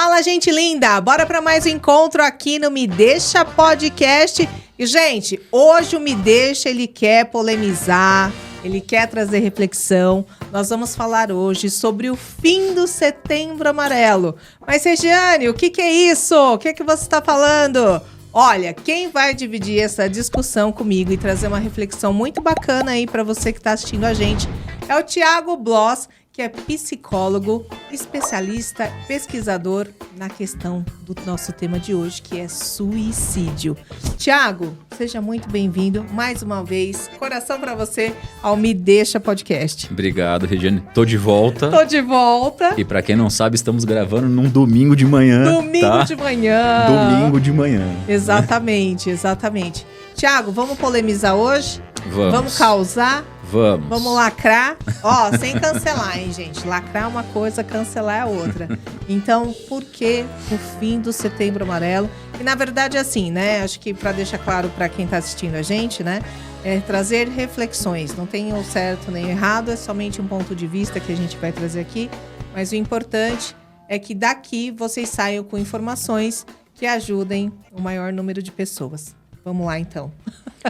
Fala, gente linda! Bora para mais um encontro aqui no Me Deixa Podcast. E, gente, hoje o Me Deixa, ele quer polemizar, ele quer trazer reflexão. Nós vamos falar hoje sobre o fim do Setembro Amarelo. Mas, Regiane, o que é isso? O que você está falando? Olha, quem vai dividir essa discussão comigo e trazer uma reflexão muito bacana aí para você que está assistindo a gente é o Thiago Bloss, que é psicólogo, especialista, pesquisador na questão do nosso tema de hoje, que é suicídio. Thiago, seja muito bem-vindo mais uma vez. Coração para você ao Me Deixa Podcast. Obrigado, Regiane. Tô de volta. Tô de volta. E para quem não sabe, estamos gravando num domingo de manhã. Domingo de manhã. Domingo de manhã. Exatamente, exatamente. Thiago, vamos polemizar hoje? Vamos causar? Vamos lacrar? Ó, sem cancelar, hein, gente? Lacrar é uma coisa, cancelar é a outra. Então, por que o fim do Setembro Amarelo? E, na verdade, assim, né? Acho que para deixar claro para quem está assistindo a gente, né? É trazer reflexões. Não tem o certo nem o errado, é somente um ponto de vista que a gente vai trazer aqui. Mas o importante é que daqui vocês saiam com informações que ajudem o maior número de pessoas. Vamos lá, então.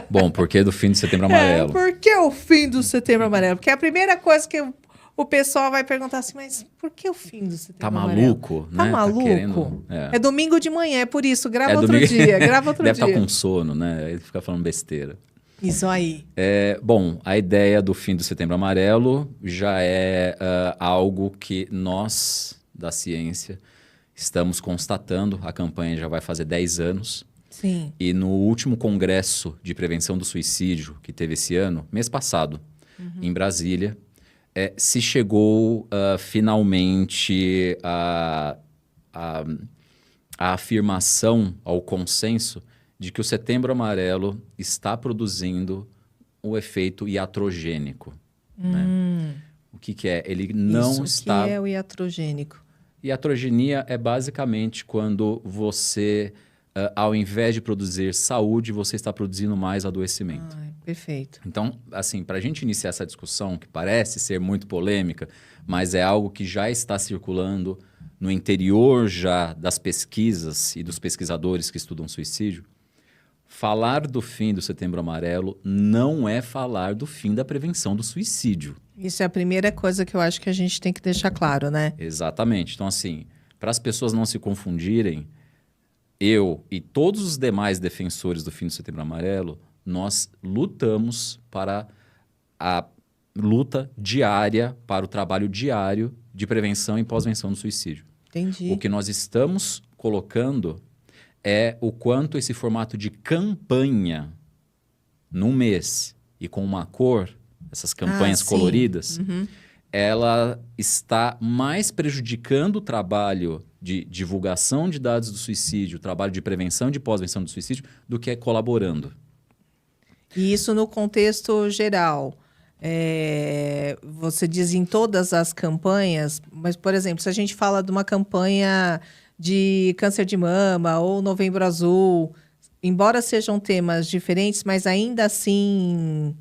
Bom, por que do fim do Setembro Amarelo? Por que o fim do Setembro Amarelo? Porque a primeira coisa que o pessoal vai perguntar assim, mas por que o fim do Setembro Amarelo? Maluco, né? Tá maluco? Querendo, é domingo de manhã, é por isso. Grava outro dia, grava outro Deve dia. estar com sono, né? Aí fica falando besteira. Isso aí. Bom, a ideia do fim do Setembro Amarelo já é algo que nós, da ciência, estamos constatando. A campanha já vai fazer 10 anos. Sim. E no último congresso de prevenção do suicídio que teve esse ano, mês passado, em Brasília, se chegou finalmente à afirmação, ao consenso, de que o Setembro Amarelo está produzindo o efeito iatrogênico. Né? O que é? Ele não está... O que é o iatrogênico? Iatrogenia é basicamente quando você... ao invés de produzir saúde, você está produzindo mais adoecimento. Perfeito. Então, assim, para a gente iniciar essa discussão, que parece ser muito polêmica, mas é algo que já está circulando no interior já das pesquisas e dos pesquisadores que estudam suicídio, falar do fim do Setembro Amarelo não é falar do fim da prevenção do suicídio. Isso é a primeira coisa que eu acho que a gente tem que deixar claro, né? Exatamente. Então, assim, para as pessoas não se confundirem, eu e todos os demais defensores do fim do Setembro Amarelo, nós lutamos para a luta diária, para o trabalho diário de prevenção e pós-venção do suicídio. Entendi. O que nós estamos colocando é o quanto esse formato de campanha num mês e com uma cor, essas campanhas coloridas, ela está mais prejudicando o trabalho de divulgação de dados do suicídio, o trabalho de prevenção e de pós-venção do suicídio, do que colaborando. E isso no contexto geral. Você diz em todas as campanhas, mas, por exemplo, se a gente fala de uma campanha de câncer de mama ou Novembro Azul, embora sejam temas diferentes, mas ainda assim...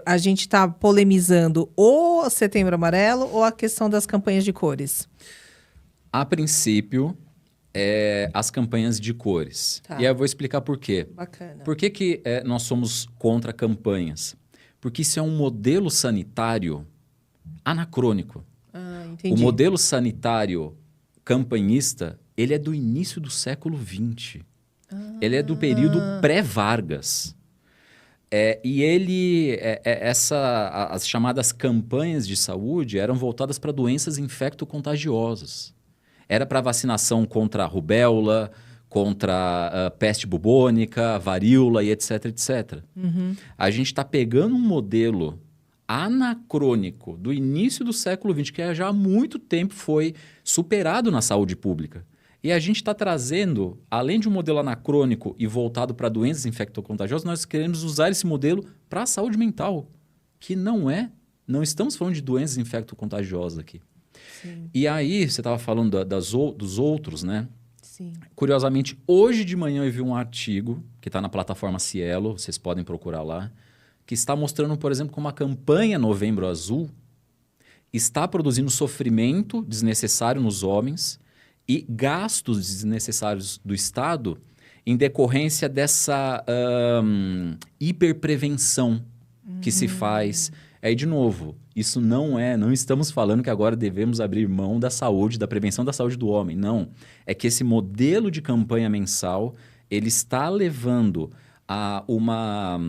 a gente está polemizando o Setembro Amarelo ou a questão das campanhas de cores? A princípio, as campanhas de cores. Tá. E aí eu vou explicar por quê. Bacana. Por que nós somos contra campanhas? Porque isso é um modelo sanitário anacrônico. Entendi. O modelo sanitário campanhista, ele é do início do século XX. Ele é do período pré-Vargas. E ele, as chamadas campanhas de saúde eram voltadas para doenças infecto-contagiosas. Era para vacinação contra a rubéola, contra a peste bubônica, varíola e etc, etc. A gente está pegando um modelo anacrônico do início do século XX, que já há muito tempo foi superado na saúde pública. E a gente está trazendo, além de um modelo anacrônico e voltado para doenças infecto-contagiosas, nós queremos usar esse modelo para a saúde mental, que não estamos falando de doenças infecto-contagiosas aqui. Sim. E aí, você estava falando dos outros, né? Sim. Curiosamente, hoje de manhã eu vi um artigo, que está na plataforma Cielo, vocês podem procurar lá, que está mostrando, por exemplo, como a campanha Novembro Azul está produzindo sofrimento desnecessário nos homens e gastos desnecessários do Estado em decorrência dessa hiperprevenção que se faz. Aí, de novo, isso não estamos falando que agora devemos abrir mão da saúde, da prevenção da saúde do homem. Não. É que esse modelo de campanha mensal, ele está levando a uma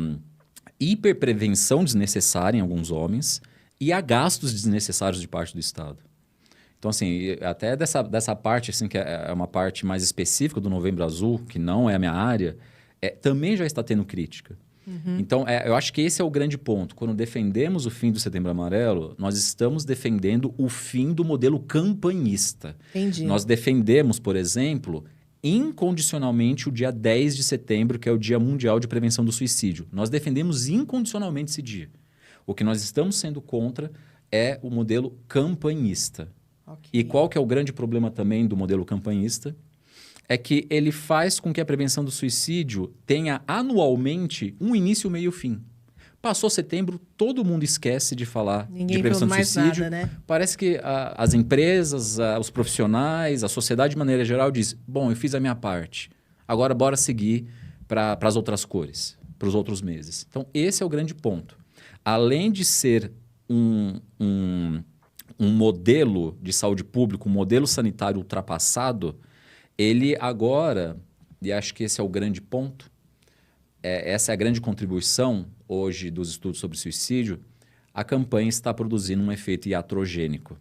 hiperprevenção desnecessária em alguns homens e a gastos desnecessários de parte do Estado. Então, assim, até dessa parte, assim, que é uma parte mais específica do Novembro Azul, que não é a minha área, também já está tendo crítica. Então, eu acho que esse é o grande ponto. Quando defendemos o fim do Setembro Amarelo, nós estamos defendendo o fim do modelo campanhista. Entendi. Nós defendemos, por exemplo, incondicionalmente o dia 10 de setembro, que é o Dia Mundial de Prevenção do Suicídio. Nós defendemos incondicionalmente esse dia. O que nós estamos sendo contra é o modelo campanhista. Okay. E qual que é o grande problema também do modelo campanhista? É que ele faz com que a prevenção do suicídio tenha anualmente um início, meio e fim. Passou setembro, todo mundo esquece de falar de prevenção do suicídio. Nada, né? Parece que as empresas, os profissionais, a sociedade de maneira geral diz, bom, eu fiz a minha parte, agora bora seguir para as outras cores, para os outros meses. Então, esse é o grande ponto. Além de ser um modelo de saúde pública, um modelo sanitário ultrapassado, ele agora, e acho que esse é o grande ponto, essa é a grande contribuição hoje dos estudos sobre suicídio, a campanha está produzindo um efeito iatrogênico.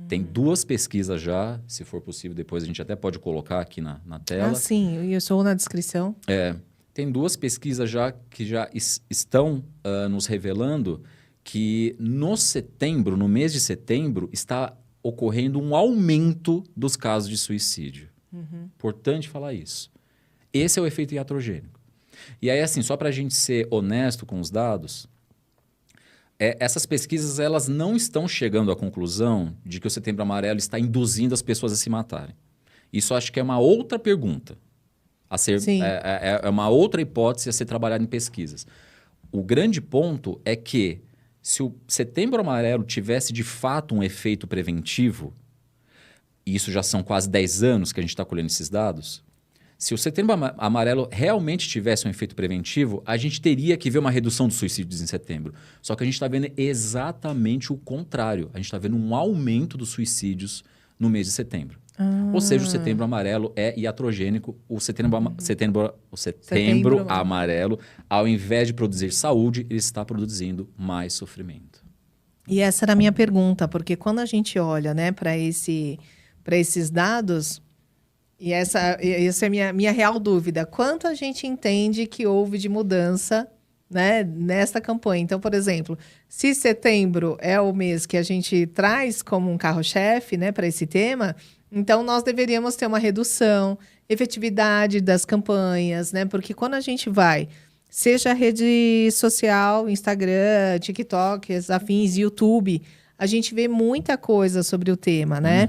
Tem 2 pesquisas já, se for possível, depois a gente até pode colocar aqui na tela. Ah, sim, eu sou na descrição. Tem 2 pesquisas já que já estão nos revelando que no mês de setembro, está ocorrendo um aumento dos casos de suicídio. Importante falar isso. Esse é o efeito iatrogênico. E aí, assim, só para a gente ser honesto com os dados, essas pesquisas elas não estão chegando à conclusão de que o Setembro Amarelo está induzindo as pessoas a se matarem. Isso acho que é uma outra pergunta. É uma outra hipótese a ser trabalhada em pesquisas. O grande ponto é que se o Setembro Amarelo tivesse de fato um efeito preventivo, e isso já são quase 10 anos que a gente está colhendo esses dados, se o Setembro Amarelo realmente tivesse um efeito preventivo, a gente teria que ver uma redução dos suicídios em setembro. Só que a gente está vendo exatamente o contrário. A gente está vendo um aumento dos suicídios no mês de setembro. Ou seja, o Setembro Amarelo é iatrogênico. O Setembro Amarelo, ao invés de produzir saúde, ele está produzindo mais sofrimento. E essa era a minha pergunta, porque quando a gente olha, né, para esses dados, e essa é a minha real dúvida, quanto a gente entende que houve de mudança, né, nesta campanha? Então, por exemplo, se setembro é o mês que a gente traz como um carro-chefe, né, para esse tema, então nós deveríamos ter uma redução, efetividade das campanhas, né? Porque quando a gente vai, seja rede social, Instagram, TikTok, afins, YouTube, a gente vê muita coisa sobre o tema, né?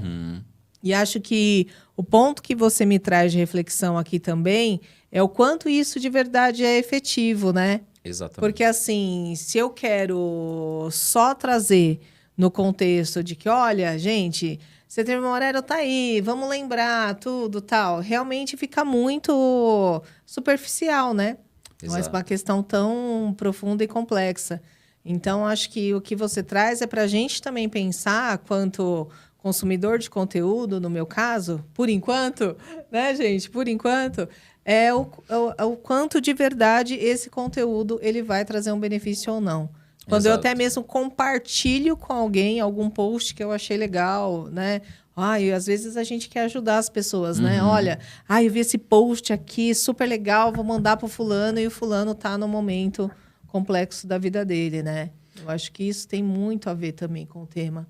E acho que o ponto que você me traz de reflexão aqui também é o quanto isso de verdade é efetivo, né? Exatamente. Porque assim, se eu quero só trazer no contexto de que, olha, gente, Setembro Amarelo tá aí, vamos lembrar tudo, tal, realmente fica muito superficial, né? Não é uma questão tão profunda e complexa. Então, acho que o que você traz é para a gente também pensar, quanto consumidor de conteúdo, no meu caso, por enquanto, né, gente? Por enquanto, é o quanto de verdade esse conteúdo ele vai trazer um benefício ou não. Quando eu até mesmo compartilho com alguém algum post que eu achei legal, né? E às vezes a gente quer ajudar as pessoas, né? Olha, eu vi esse post aqui, super legal, vou mandar pro fulano, e o fulano tá no momento complexo da vida dele, né? Eu acho que isso tem muito a ver também com o tema.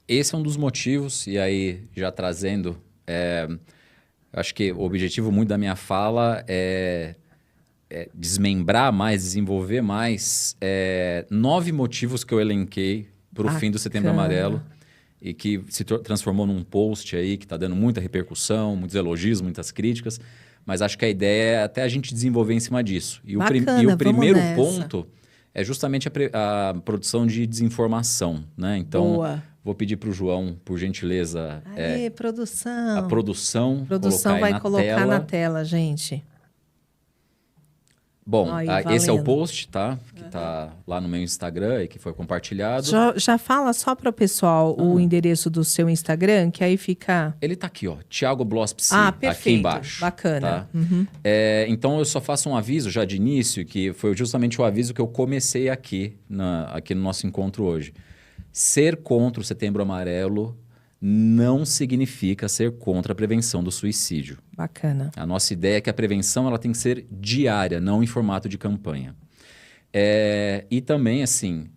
Esse é um dos motivos, e aí já trazendo, acho que o objetivo muito da minha fala é desmembrar mais, desenvolver mais 9 motivos que eu elenquei para o fim do Setembro Amarelo e que se transformou num post aí que está dando muita repercussão, muitos elogios, muitas críticas, mas acho que a ideia é até a gente desenvolver em cima disso. E o primeiro ponto é justamente a produção de desinformação, né? Então, Boa. vou pedir para o João, por gentileza, Aê, produção. a produção Produção colocar aí vai colocar tela. na tela, gente. Bom, Aí, esse é o valendo. post, tá? Que tá lá no meu Instagram e que foi compartilhado. Já fala só para o pessoal o endereço do seu Instagram, que aí fica... Ele tá aqui, ó, Thiago Bloss Psi, perfeito. aqui embaixo. Bacana. Tá? Então, eu só faço um aviso já de início, que foi justamente o aviso que eu comecei aqui no nosso encontro hoje. Ser contra o Setembro Amarelo não significa ser contra a prevenção do suicídio. Bacana. A nossa ideia é que a prevenção ela tem que ser diária, não em formato de campanha. E também, assim,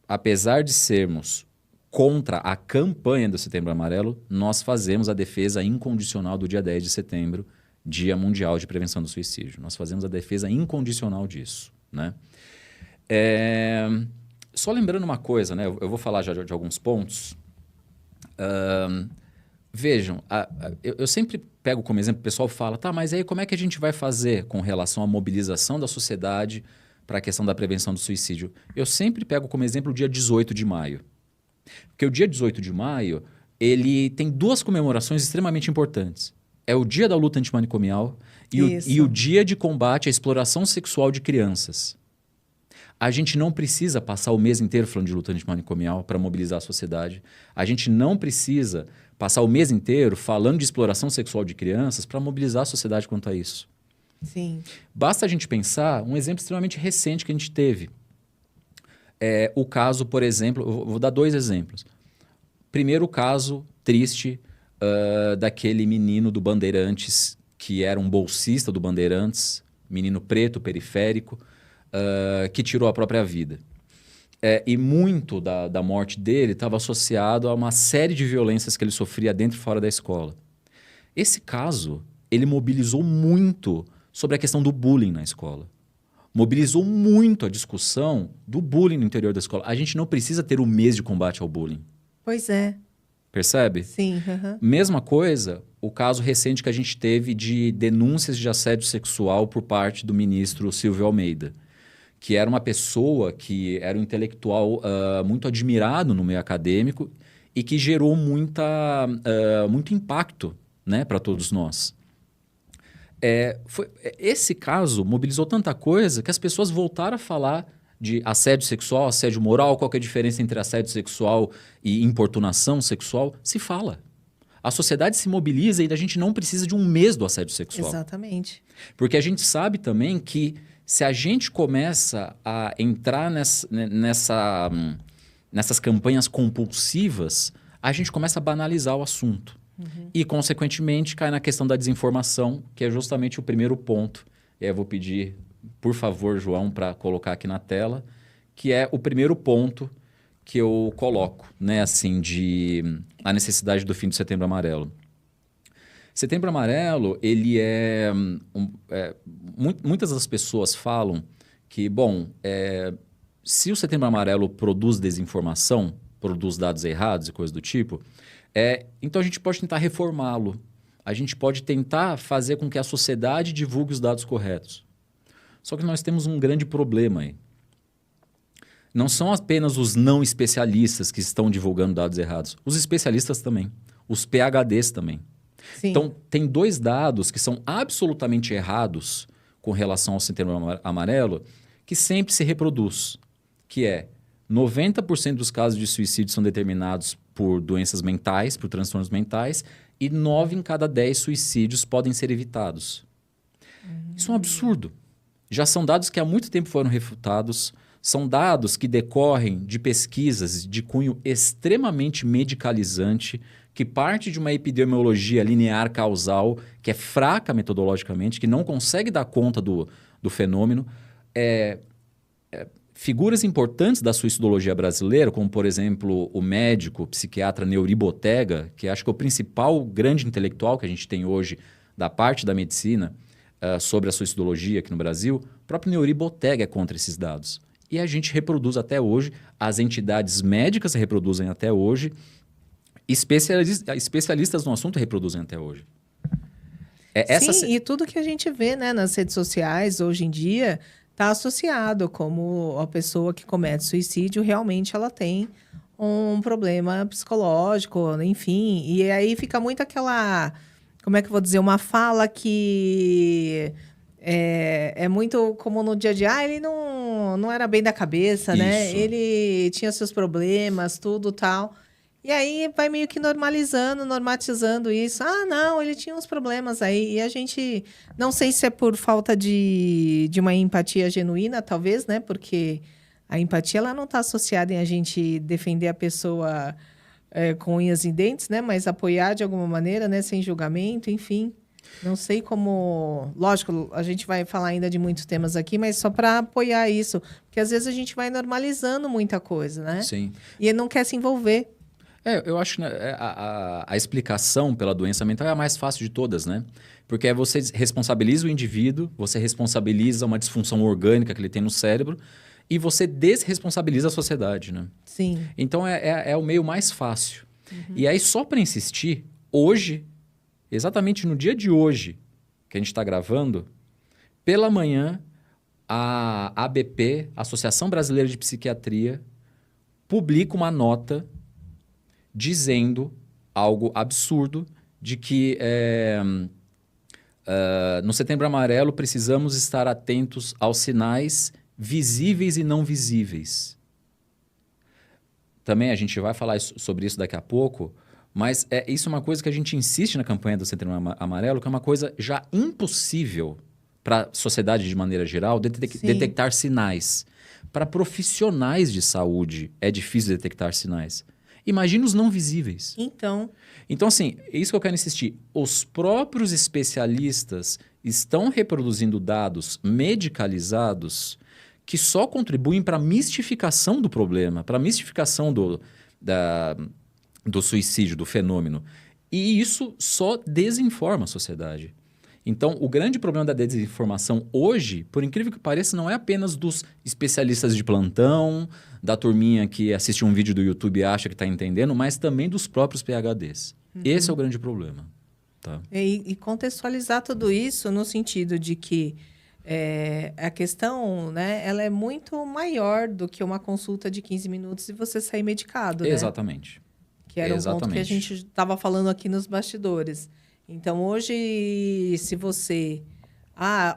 apesar de sermos contra a campanha do Setembro Amarelo, nós fazemos a defesa incondicional do dia 10 de setembro, Dia Mundial de Prevenção do Suicídio. Nós fazemos a defesa incondicional disso, né? Só lembrando uma coisa, né? Eu vou falar já de alguns pontos. Vejam, eu sempre pego como exemplo, o pessoal fala, tá, mas aí como é que a gente vai fazer com relação à mobilização da sociedade para a questão da prevenção do suicídio? Eu sempre pego como exemplo o dia 18 de maio. Porque o dia 18 de maio, ele tem duas comemorações extremamente importantes. É o dia da luta antimanicomial e o dia de combate à exploração sexual de crianças. A gente não precisa passar o mês inteiro falando de luta antimanicomial para mobilizar a sociedade. A gente não precisa passar o mês inteiro falando de exploração sexual de crianças para mobilizar a sociedade quanto a isso. Sim. Basta a gente pensar um exemplo extremamente recente que a gente teve. O caso, por exemplo, eu vou dar 2 exemplos. Primeiro, o caso triste daquele menino do Bandeirantes, que era um bolsista do Bandeirantes, menino preto, periférico, que tirou a própria vida. E muito da morte dele estava associado a uma série de violências que ele sofria dentro e fora da escola. Esse caso, ele mobilizou muito sobre a questão do bullying na escola. Mobilizou muito a discussão do bullying no interior da escola. A gente não precisa ter um mês de combate ao bullying. Pois é. Percebe? Sim. Mesma coisa, o caso recente que a gente teve de denúncias de assédio sexual por parte do ministro Silvio Almeida, que era uma pessoa que era um intelectual muito admirado no meio acadêmico e que gerou muito impacto, né, para todos nós. Esse caso mobilizou tanta coisa que as pessoas voltaram a falar de assédio sexual, assédio moral, qual que é a diferença entre assédio sexual e importunação sexual, se fala. A sociedade se mobiliza e a gente não precisa de um mês do assédio sexual. Exatamente. Porque a gente sabe também que se a gente começa a entrar nessas campanhas compulsivas, a gente começa a banalizar o assunto. E, consequentemente, cai na questão da desinformação, que é justamente o primeiro ponto. E aí eu vou pedir, por favor, João, para colocar aqui na tela, que é o primeiro ponto que eu coloco, né, assim, a necessidade do fim do Setembro Amarelo. Setembro Amarelo, ele muitas das pessoas falam que, bom, se o Setembro Amarelo produz desinformação, produz dados errados e coisas do tipo, então a gente pode tentar reformá-lo. A gente pode tentar fazer com que a sociedade divulgue os dados corretos. Só que nós temos um grande problema aí. Não são apenas os não especialistas que estão divulgando dados errados. Os especialistas também. Os PhDs também. Sim. Então, tem 2 dados que são absolutamente errados com relação ao Setembro Amarelo, que sempre se reproduz, que é 90% dos casos de suicídio são determinados por doenças mentais, por transtornos mentais, e 9 em cada 10 suicídios podem ser evitados. Isso é um absurdo. Já são dados que há muito tempo foram refutados, são dados que decorrem de pesquisas de cunho extremamente medicalizante, que parte de uma epidemiologia linear causal, que é fraca metodologicamente, que não consegue dar conta do fenômeno. Figuras importantes da suicidologia brasileira, como, por exemplo, o médico, psiquiatra Neuri Botega, que acho que é o principal grande intelectual que a gente tem hoje da parte da medicina sobre a suicidologia aqui no Brasil, o próprio Neuri Botega é contra esses dados. E a gente reproduz até hoje, as entidades médicas reproduzem até hoje, especialistas no assunto reproduzem até hoje. Sim, e tudo que a gente vê, né, nas redes sociais hoje em dia, está associado, como a pessoa que comete suicídio realmente ela tem um problema psicológico, enfim. E aí fica muito aquela, como é que eu vou dizer, uma fala que é muito comum no dia a dia. Ele não era bem da cabeça, né? Isso. Ele tinha seus problemas, tudo tal. E aí vai meio que normalizando, normatizando isso. Ah, não, ele tinha uns problemas aí. E a gente, não sei se é por falta de uma empatia genuína, talvez, né? Porque a empatia ela não está associada em a gente defender a pessoa com unhas e dentes, né? Mas apoiar de alguma maneira, né? Sem julgamento, enfim. Não sei como. Lógico, a gente vai falar ainda de muitos temas aqui, mas só para apoiar isso. Porque às vezes a gente vai normalizando muita coisa, né? Sim. E ele não quer se envolver. Eu acho que né, a explicação pela doença mental é a mais fácil de todas, né? Porque você responsabiliza o indivíduo, você responsabiliza uma disfunção orgânica que ele tem no cérebro e você desresponsabiliza a sociedade, né? Sim. Então é o meio mais fácil. E aí, só para insistir, hoje, exatamente no dia de hoje que a gente está gravando, pela manhã, a ABP, Associação Brasileira de Psiquiatria, publica uma nota dizendo algo absurdo de que no Setembro Amarelo precisamos estar atentos aos sinais visíveis e não visíveis. Também a gente vai falar sobre isso daqui a pouco, mas isso é uma coisa que a gente insiste na campanha do Setembro Amarelo, que é uma coisa já impossível para a sociedade de maneira geral detectar sinais. Para profissionais de saúde é difícil detectar sinais. Imagina os não visíveis. Então, assim, é isso que eu quero insistir. Os próprios especialistas estão reproduzindo dados medicalizados que só contribuem para a mistificação do problema, para a mistificação do suicídio, do fenômeno. E isso só desinforma a sociedade. Então, o grande problema da desinformação hoje, por incrível que pareça, não é apenas dos especialistas de plantão, da turminha que assiste um vídeo do YouTube e acha que está entendendo, mas também dos próprios PhDs. Esse é o grande problema. Tá? E contextualizar tudo isso no sentido de que a questão, né, ela é muito maior do que uma consulta de 15 minutos e você sair medicado, né? Exatamente. Que era um ponto que a gente estava falando aqui nos bastidores. Então, hoje, se você...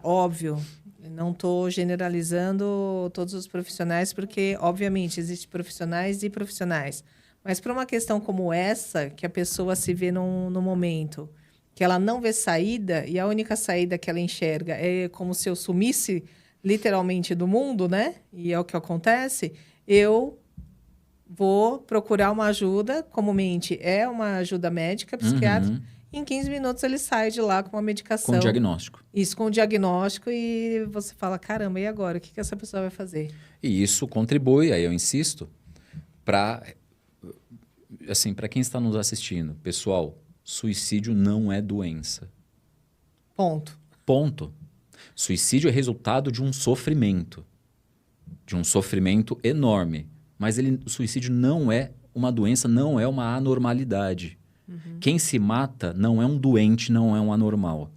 óbvio, não estou generalizando todos os profissionais, porque, obviamente, existem profissionais e profissionais. Mas para uma questão como essa, que a pessoa se vê no momento, que ela não vê saída, e a única saída que ela enxerga é como se eu sumisse literalmente do mundo, né? E é o que acontece, eu vou procurar uma ajuda, comumente é uma ajuda médica, psiquiátrica. Em 15 minutos ele sai de lá com uma medicação. Com diagnóstico. Isso, com diagnóstico, e você fala, caramba, e agora? O que essa pessoa vai fazer? E isso contribui, aí eu insisto, para quem está nos assistindo. Pessoal, suicídio não é doença. Ponto. Ponto. Suicídio é resultado de um sofrimento enorme. Mas o suicídio não é uma doença, não é uma anormalidade. Quem se mata não é um doente, não é um anormal.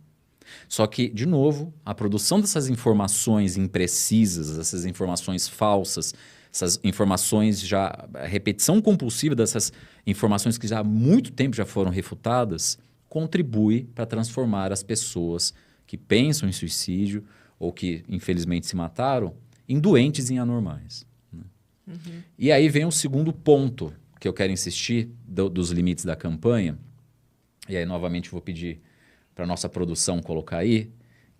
Só que, de novo, a produção dessas informações imprecisas, essas informações falsas, essas informações a repetição compulsiva dessas informações que já há muito tempo já foram refutadas, contribui para transformar as pessoas que pensam em suicídio ou que, infelizmente, se mataram, em doentes e em anormais. E aí vem o segundo ponto que eu quero insistir dos limites da campanha, e aí novamente vou pedir para a nossa produção colocar aí,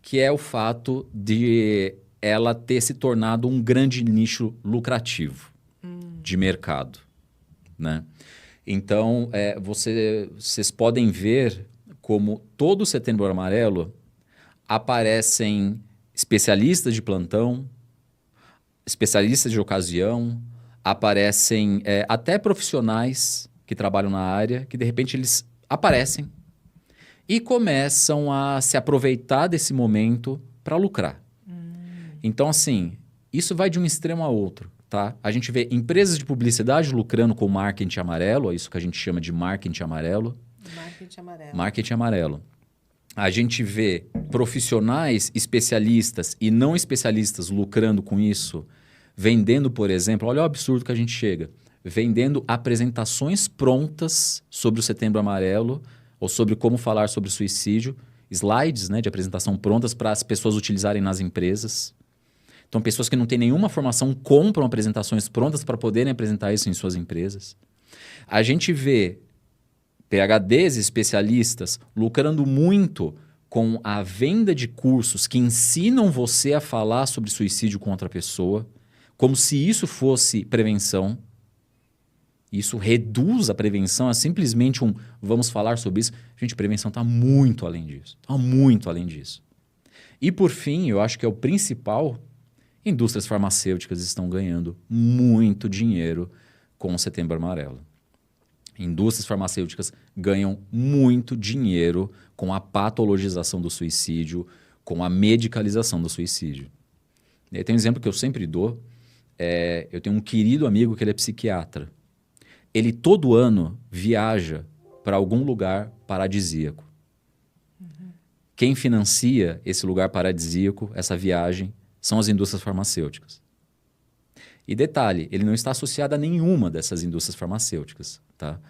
que é o fato de ela ter se tornado um grande nicho lucrativo de mercado. Né? Então, vocês podem ver como todo o Setembro Amarelo aparecem especialistas de plantão, especialistas de ocasião, aparecem até profissionais que trabalham na área, que de repente eles aparecem e começam a se aproveitar desse momento para lucrar. Então, assim, isso vai de um extremo a outro. Tá? A gente vê empresas de publicidade lucrando com marketing amarelo, é isso que a gente chama de marketing amarelo. Marketing amarelo. Marketing amarelo. a gente vê profissionais, especialistas e não especialistas lucrando com isso, vendendo, por exemplo, olha o absurdo que a gente chega, vendendo apresentações prontas sobre o Setembro Amarelo ou sobre como falar sobre suicídio, slides, né, de apresentação prontas para as pessoas utilizarem nas empresas. Então, pessoas que não têm nenhuma formação compram apresentações prontas para poderem apresentar isso em suas empresas. A gente vê PhDs especialistas lucrando muito com a venda de cursos que ensinam você a falar sobre suicídio com outra pessoa, como se isso fosse prevenção. Isso reduz a prevenção a simplesmente vamos falar sobre isso. Gente, prevenção está muito além disso. Está muito além disso. E por fim, eu acho que é o principal, indústrias farmacêuticas estão ganhando muito dinheiro com o Setembro Amarelo. Indústrias farmacêuticas ganham muito dinheiro com a patologização do suicídio, com a medicalização do suicídio. E tem um exemplo que eu sempre dou. Eu tenho um querido amigo que ele é psiquiatra. Ele todo ano viaja para algum lugar paradisíaco. Quem financia esse lugar paradisíaco, essa viagem, são as indústrias farmacêuticas. E detalhe, ele não está associado a nenhuma dessas indústrias farmacêuticas. Tá?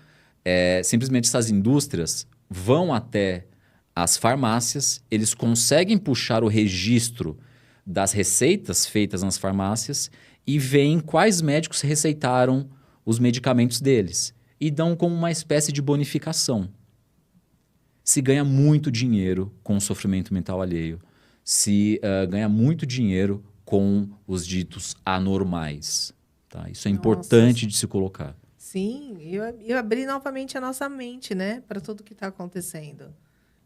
Simplesmente essas indústrias vão até as farmácias, eles conseguem puxar o registro das receitas feitas nas farmácias e veem quais médicos receitaram os medicamentos deles e dão como uma espécie de bonificação. Se ganha muito dinheiro com o sofrimento mental alheio, se ganha muito dinheiro com os ditos anormais. Tá? Isso é importante de se colocar. Sim, eu abri novamente a nossa mente, né, para tudo que está acontecendo.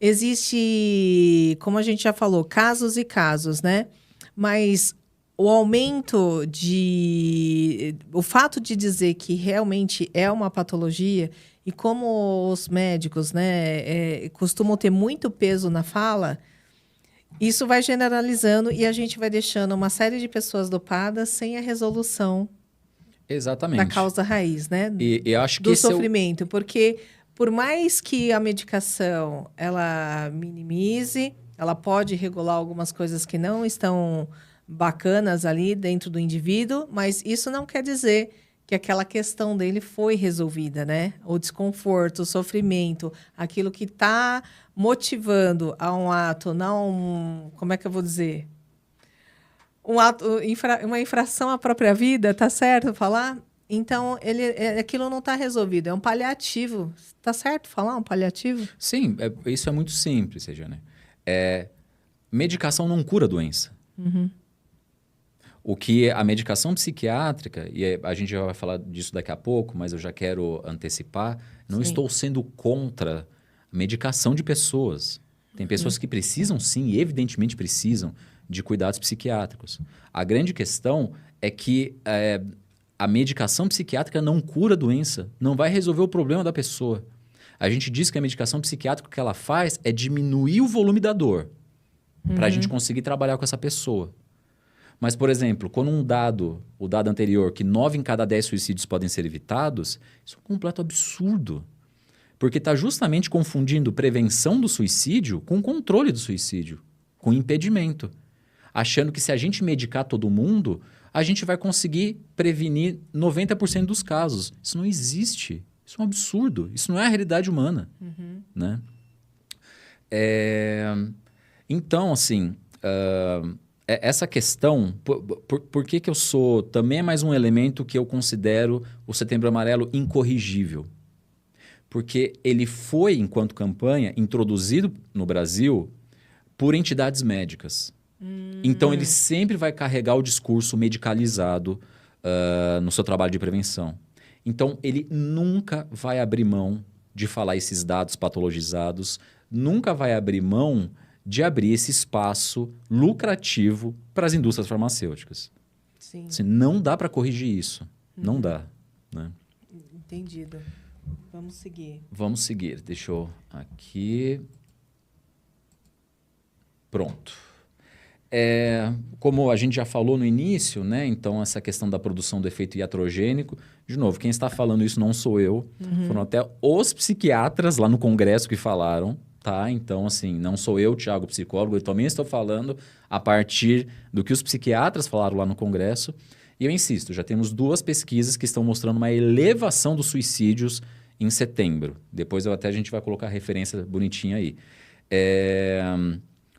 Existe, como a gente já falou, casos e casos, né? Mas o aumento o fato de dizer que realmente é uma patologia e como os médicos, né, costumam ter muito peso na fala, isso vai generalizando e a gente vai deixando uma série de pessoas dopadas sem a resolução. Exatamente. Da causa raiz, né? E acho que do sofrimento. Porque por mais que a medicação ela minimize, ela pode regular algumas coisas que não estão bacanas ali dentro do indivíduo, mas isso não quer dizer que aquela questão dele foi resolvida, né? O desconforto, o sofrimento, aquilo que está motivando a um ato, não... Como é que eu vou dizer? Um ato, uma infração à própria vida, tá certo falar? Então, aquilo não está resolvido, é um paliativo. Tá certo falar um paliativo? Sim, isso é muito simples, Regiane. Medicação não cura a doença. Uhum. O que a medicação psiquiátrica, e a gente já vai falar disso daqui a pouco, mas eu já quero antecipar, não estou sendo contra a medicação de pessoas. Tem pessoas que precisam sim, e evidentemente precisam, de cuidados psiquiátricos. A grande questão é que a medicação psiquiátrica não cura a doença, não vai resolver o problema da pessoa. A gente diz que a medicação psiquiátrica, o que ela faz é diminuir o volume da dor, para a gente conseguir trabalhar com essa pessoa. Mas, por exemplo, quando o dado anterior, que 9 em cada 10 suicídios podem ser evitados, isso é um completo absurdo. Porque está justamente confundindo prevenção do suicídio com controle do suicídio, com impedimento. Achando que se a gente medicar todo mundo, a gente vai conseguir prevenir 90% dos casos. Isso não existe. Isso é um absurdo. Isso não é a realidade humana. Né? Então, assim, essa questão... Por que eu sou... Também é mais um elemento que eu considero o Setembro Amarelo incorrigível. Porque ele foi, enquanto campanha, introduzido no Brasil por entidades médicas. Então, ele sempre vai carregar o discurso medicalizado no seu trabalho de prevenção. Então, ele nunca vai abrir mão de falar esses dados patologizados, nunca vai abrir mão de abrir esse espaço lucrativo para as indústrias farmacêuticas. Sim. Assim, não dá para corrigir isso. Não dá. Né? Entendido. Vamos seguir. Vamos seguir. Deixa eu... Aqui... Pronto. Como a gente já falou no início, né? Então, essa questão da produção do efeito iatrogênico, de novo, quem está falando isso não sou eu, foram até os psiquiatras lá no congresso que falaram, tá? Então, assim, não sou eu, Thiago, psicólogo, eu também estou falando a partir do que os psiquiatras falaram lá no Congresso. E eu insisto, já temos 2 pesquisas que estão mostrando uma elevação dos suicídios em setembro. Depois a gente vai colocar a referência bonitinha aí.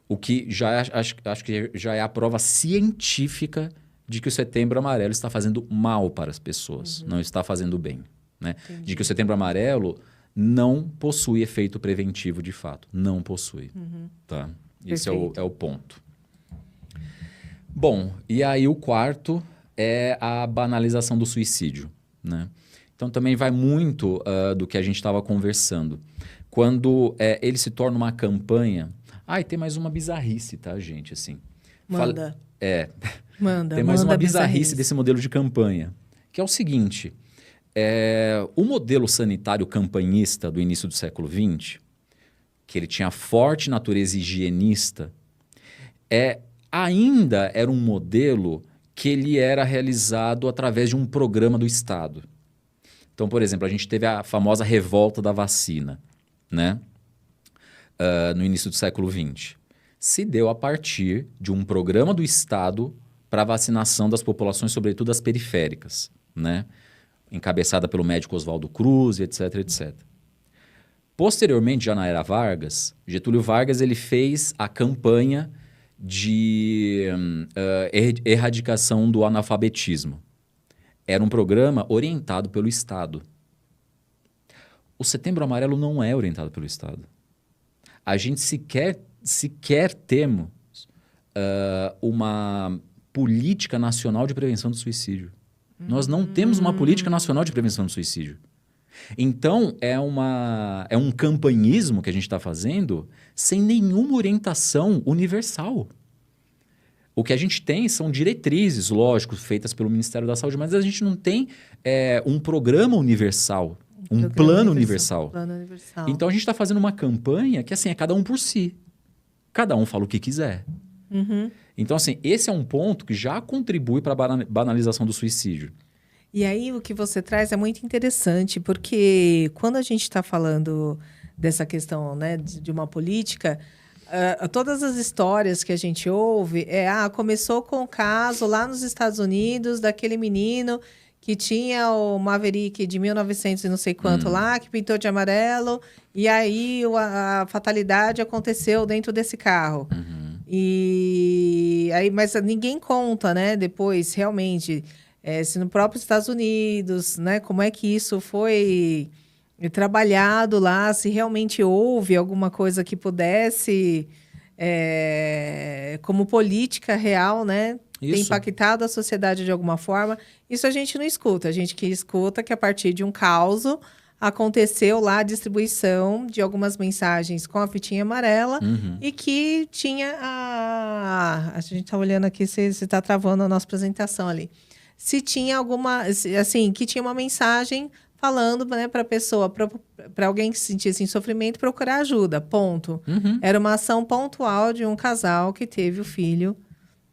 O que já acho que já é a prova científica de que o Setembro Amarelo está fazendo mal para as pessoas, não está fazendo bem. Né? De que o Setembro Amarelo não possui efeito preventivo de fato. Não possui. Tá? Esse é o ponto. Bom, e aí o quarto é a banalização do suicídio. Né? Então também vai muito do que a gente estava conversando. Quando ele se torna uma campanha... e tem mais uma bizarrice, tá, gente? Assim, Manda. Tem mais uma bizarrice desse modelo de campanha, que é o seguinte... o modelo sanitário campanhista do início do século XX, que ele tinha forte natureza higienista, ainda era um modelo que ele era realizado através de um programa do Estado. Então, por exemplo, a gente teve a famosa revolta da vacina, né? No início do século XX. Se deu a partir de um programa do Estado para a vacinação das populações, sobretudo as periféricas, né? Encabeçada pelo médico Oswaldo Cruz, etc, etc. Posteriormente, já na era Vargas, Getúlio Vargas ele fez a campanha de erradicação do analfabetismo. Era um programa orientado pelo Estado. O Setembro Amarelo não é orientado pelo Estado. A gente sequer temos uma política nacional de prevenção do suicídio. Nós não temos uma política nacional de prevenção do suicídio. Então, é um campanhismo que a gente está fazendo sem nenhuma orientação universal. O que a gente tem são diretrizes, lógico, feitas pelo Ministério da Saúde, mas a gente não tem um programa universal, um plano universal. Então, a gente está fazendo uma campanha que assim, é cada um por si. Cada um fala o que quiser. Então, assim, esse é um ponto que já contribui para a banalização do suicídio. E aí, o que você traz é muito interessante, porque quando a gente está falando dessa questão, né, de uma política, todas as histórias que a gente ouve começou com o caso lá nos Estados Unidos daquele menino que tinha o Maverick de 1900 e não sei quanto lá, que pintou de amarelo, e aí a fatalidade aconteceu dentro desse carro. E aí, mas ninguém conta, né, depois, realmente, se no próprio Estados Unidos, né, como é que isso foi trabalhado lá, se realmente houve alguma coisa que pudesse, como política real, né, ter impactado a sociedade de alguma forma. Isso a gente não escuta. A gente que escuta que a partir de um caos aconteceu lá a distribuição de algumas mensagens com a fitinha amarela e que tinha a gente está olhando aqui, se está travando a nossa apresentação ali. Se tinha alguma, assim, que tinha uma mensagem falando, né, para a pessoa, para alguém que se sentisse em sofrimento, procurar ajuda, ponto. Era uma ação pontual de um casal que teve o filho,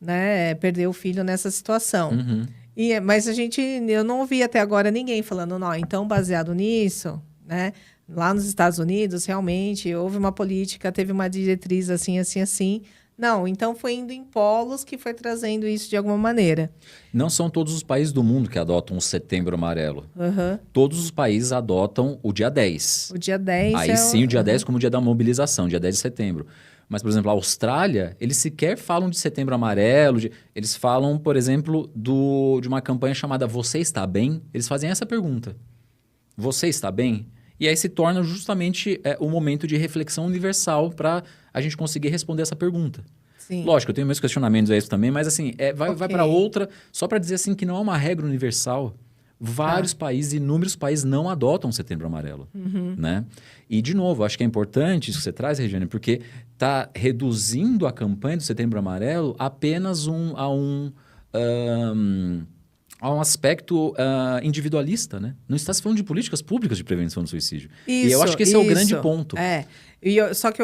né, perdeu o filho nessa situação. Mas eu não ouvi até agora ninguém falando, não, então, baseado nisso, né, lá nos Estados Unidos, realmente, houve uma política, teve uma diretriz assim, assim, assim. Não, então foi indo em polos que foi trazendo isso de alguma maneira. Não são todos os países do mundo que adotam o Setembro Amarelo. Todos os países adotam o dia 10. O dia 10 Aí sim, o dia 10 como o dia da mobilização, dia 10 de setembro. Mas, por exemplo, a Austrália, eles sequer falam de Setembro Amarelo. Eles falam, por exemplo, de uma campanha chamada Você Está Bem? Eles fazem essa pergunta. Você está bem? E aí se torna justamente o momento de reflexão universal para a gente conseguir responder essa pergunta. Sim. Lógico, eu tenho meus questionamentos a isso também, mas assim, vai para outra, só para dizer assim que não é uma regra universal. Vários países, inúmeros países não adotam o Setembro Amarelo. Né? E, de novo, acho que é importante isso que você traz, Regiane, porque está reduzindo a campanha do Setembro Amarelo apenas a um aspecto individualista, né? Não está se falando de políticas públicas de prevenção do suicídio. Isso, e eu acho que esse é o grande ponto. Só que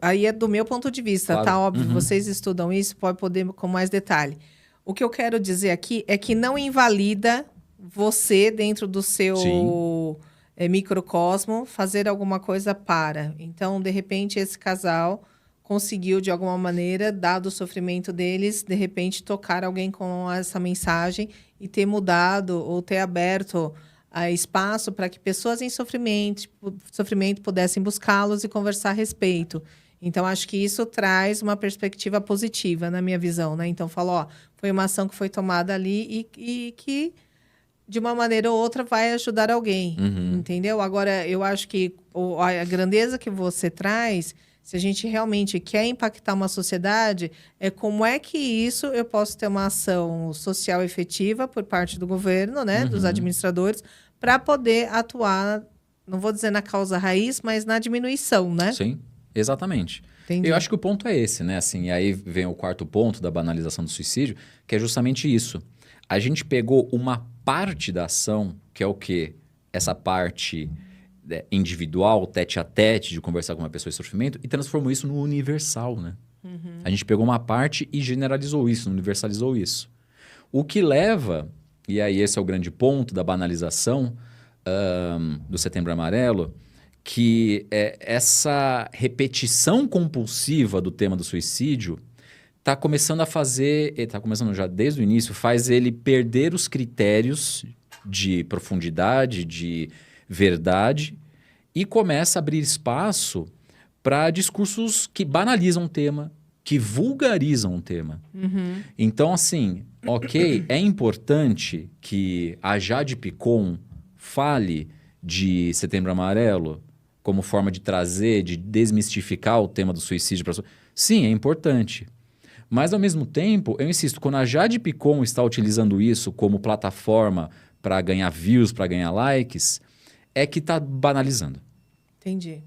aí é do meu ponto de vista, claro. Tá óbvio, vocês estudam isso, pode poder com mais detalhe. O que eu quero dizer aqui é que não invalida você dentro do seu microcosmo, fazer alguma coisa para. Então, de repente, esse casal conseguiu, de alguma maneira, dado o sofrimento deles, de repente, tocar alguém com essa mensagem e ter mudado ou ter aberto espaço para que pessoas em sofrimento pudessem buscá-los e conversar a respeito. Então, acho que isso traz uma perspectiva positiva, na minha visão, né? Então, falou, foi uma ação que foi tomada ali e que, de uma maneira ou outra, vai ajudar alguém, entendeu? Agora, eu acho que a grandeza que você traz, se a gente realmente quer impactar uma sociedade, é como é que eu posso ter uma ação social efetiva por parte do governo, né, dos administradores, para poder atuar, não vou dizer na causa raiz, mas na diminuição, né? Sim, exatamente. Entendi. Eu acho que o ponto é esse, né? Assim, e aí vem o quarto ponto da banalização do suicídio, que é justamente isso. A gente pegou uma parte da ação, que é o quê? Essa parte individual, tete a tete, de conversar com uma pessoa em sofrimento, e transformou isso no universal, né? A gente pegou uma parte e generalizou isso, universalizou isso. O que leva, e aí esse é o grande ponto da banalização do Setembro Amarelo, que essa repetição compulsiva do tema do suicídio está começando a fazer, está começando já desde o início, faz ele perder os critérios de profundidade, de verdade, e começa a abrir espaço para discursos que banalizam o tema, que vulgarizam o tema. Então, assim, ok, é importante que a Jade Picon fale de Setembro Amarelo como forma de trazer, de desmistificar o tema do suicídio para... Sim, é importante. Mas, ao mesmo tempo, eu insisto, quando a Jade Picon está utilizando isso como plataforma para ganhar views, para ganhar likes, é que está banalizando. Entendi.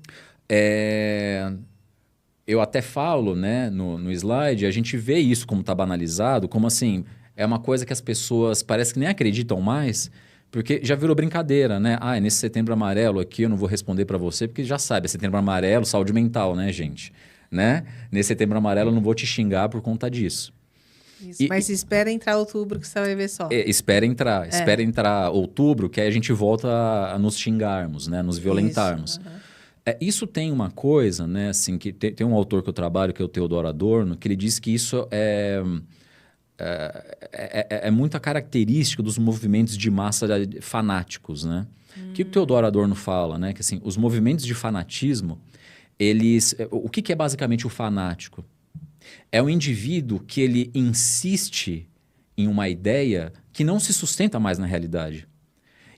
Eu até falo, né, no slide, a gente vê isso como está banalizado, como assim, é uma coisa que as pessoas parece que nem acreditam mais, porque já virou brincadeira, né? É nesse Setembro Amarelo aqui eu não vou responder para você, porque já sabe, é Setembro Amarelo, saúde mental, né, gente? Né? Nesse Setembro Amarelo eu não vou te xingar por conta disso. Isso, mas espera entrar outubro que você vai ver só. Espera entrar outubro, que aí a gente volta a nos xingarmos, né? Nos violentarmos. Isso tem uma coisa, né? Assim, que tem um autor que eu trabalho, que é o Theodor Adorno, que ele diz que isso é muita característica dos movimentos de massa fanáticos, né? O que o Theodor Adorno fala, né? Que assim, os movimentos de fanatismo, o que é basicamente o fanático? É um indivíduo que ele insiste em uma ideia que não se sustenta mais na realidade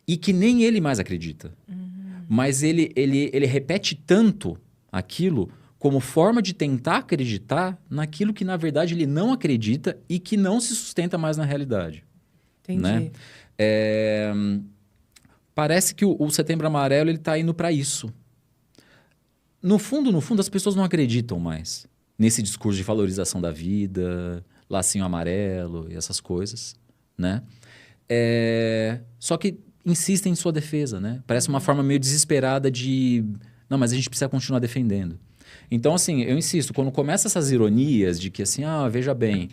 e que nem ele mais acredita. Mas ele repete tanto aquilo como forma de tentar acreditar naquilo que, na verdade, ele não acredita e que não se sustenta mais na realidade. Entendi. Né? Parece que o Setembro Amarelo está indo para isso. No fundo, as pessoas não acreditam mais nesse discurso de valorização da vida, lacinho amarelo e essas coisas, né? Só que insistem em sua defesa, né? Parece uma forma meio desesperada de... Não, mas a gente precisa continuar defendendo. Então, assim, eu insisto, quando começa essas ironias de que assim, veja bem,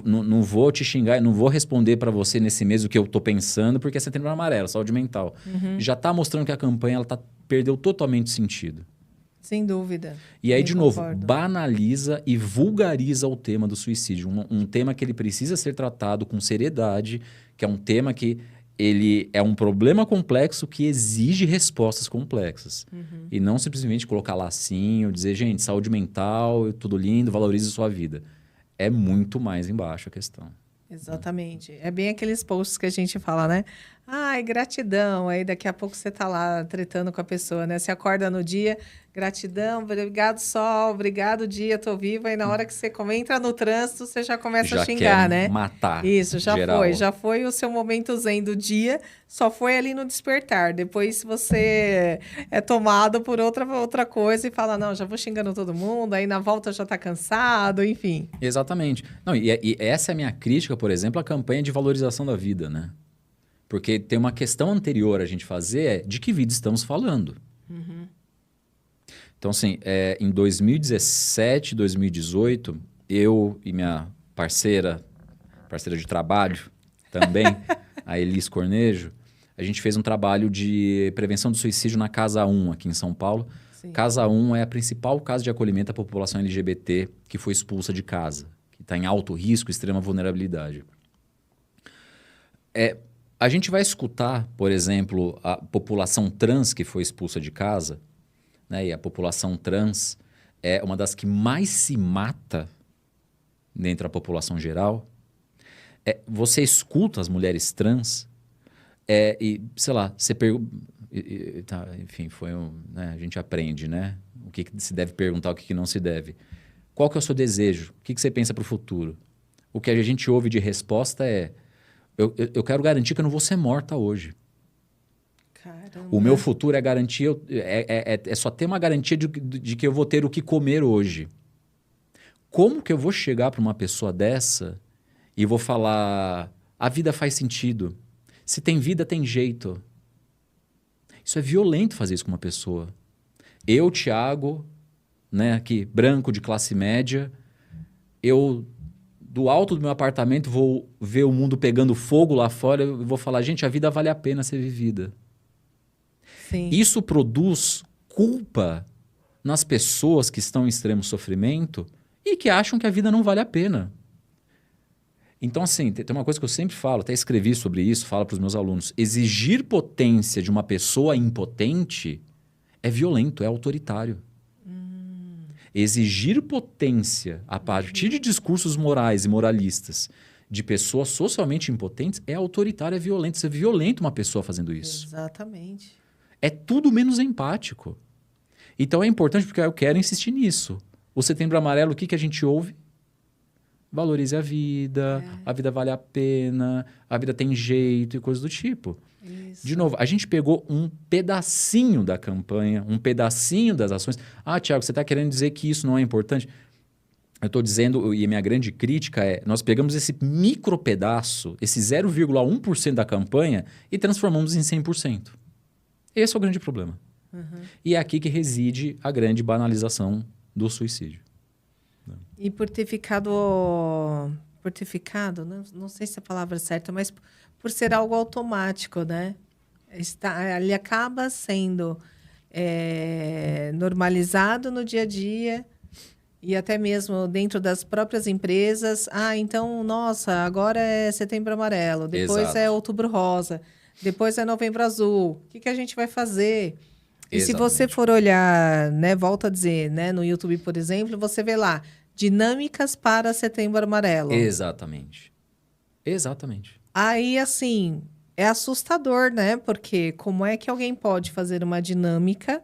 não vou te xingar, não vou responder para você nesse mês o que eu tô pensando, porque é Setembro Amarelo, saúde mental. Já tá mostrando que a campanha perdeu totalmente sentido. Sem dúvida. E aí, de novo, banaliza e vulgariza o tema do suicídio. Um tema que ele precisa ser tratado com seriedade, que é um tema que ele é um problema complexo que exige respostas complexas. E não simplesmente colocar lacinho, dizer, gente, saúde mental, tudo lindo, valorize sua vida. É muito mais embaixo a questão. Exatamente. É bem aqueles posts que a gente fala, né? Gratidão. Aí daqui a pouco você tá lá tretando com a pessoa, né? Você acorda no dia, gratidão, obrigado sol, obrigado dia, tô viva. E na hora que você entra no trânsito, você já começa a xingar, né? Matar. Isso, geral. Já foi o seu momento zen do dia, só foi ali no despertar. Depois você é tomado por outra coisa e fala, não, já vou xingando todo mundo, aí na volta já tá cansado, enfim. Exatamente. Não, e essa é a minha crítica, por exemplo, à campanha de valorização da vida, né? Porque tem uma questão anterior a gente fazer de que vida estamos falando. Então, assim, em 2017, 2018, eu e minha parceira de trabalho também, a Elis Cornejo, a gente fez um trabalho de prevenção do suicídio na Casa 1, aqui em São Paulo. Sim. Casa 1 é a principal casa de acolhimento à população LGBT que foi expulsa de casa, que está em alto risco, extrema vulnerabilidade. A gente vai escutar, por exemplo, a população trans que foi expulsa de casa, né? E a população trans é uma das que mais se mata dentro da população geral. Você escuta as mulheres trans e, sei lá, você pergunta... Tá, enfim, né? A gente aprende, né? O que se deve perguntar, o que não se deve. Qual que é o seu desejo? O que você pensa para o futuro? O que a gente ouve de resposta é: eu quero garantir que eu não vou ser morta hoje. Caramba. O meu futuro é garantir, é só ter uma garantia de que eu vou ter o que comer hoje. Como que eu vou chegar para uma pessoa dessa e vou falar: a vida faz sentido, se tem vida tem jeito? Isso é violento fazer isso com uma pessoa. Eu, Thiago, né, aqui, branco de classe média, eu, do alto do meu apartamento, vou ver o mundo pegando fogo lá fora e vou falar: gente, a vida vale a pena ser vivida. Sim. Isso produz culpa nas pessoas que estão em extremo sofrimento e que acham que a vida não vale a pena. Então, assim, tem uma coisa que eu sempre falo, até escrevi sobre isso, falo para os meus alunos: exigir potência de uma pessoa impotente é violento, é autoritário. Exigir potência a partir de discursos morais e moralistas de pessoas socialmente impotentes é autoritário, é violento. Você violenta uma pessoa fazendo isso. Exatamente. É tudo menos empático. Então é importante, porque eu quero insistir nisso. O Setembro Amarelo, o que a gente ouve? Valorize a vida vale a pena, a vida tem jeito e coisas do tipo. Isso. De novo, a gente pegou um pedacinho da campanha, um pedacinho das ações. Ah, Thiago, você está querendo dizer que isso não é importante? Eu estou dizendo, e a minha grande crítica é: nós pegamos esse micro pedaço, esse 0,1% da campanha e transformamos em 100%. Esse é o grande problema. E é aqui que reside a grande banalização do suicídio. E por ter ficado, não sei se é a palavra certa, mas por ser algo automático, né? Ele acaba sendo normalizado no dia a dia e até mesmo dentro das próprias empresas. Ah, então, nossa, agora é Setembro Amarelo, depois Exato. é Outubro Rosa, depois é Novembro Azul. O que a gente vai fazer? E se você for olhar, né, volto a dizer, né, no YouTube, por exemplo, você vê lá: dinâmicas para Setembro Amarelo. Exatamente. Exatamente. Aí, assim, é assustador, né? Porque como é que alguém pode fazer uma dinâmica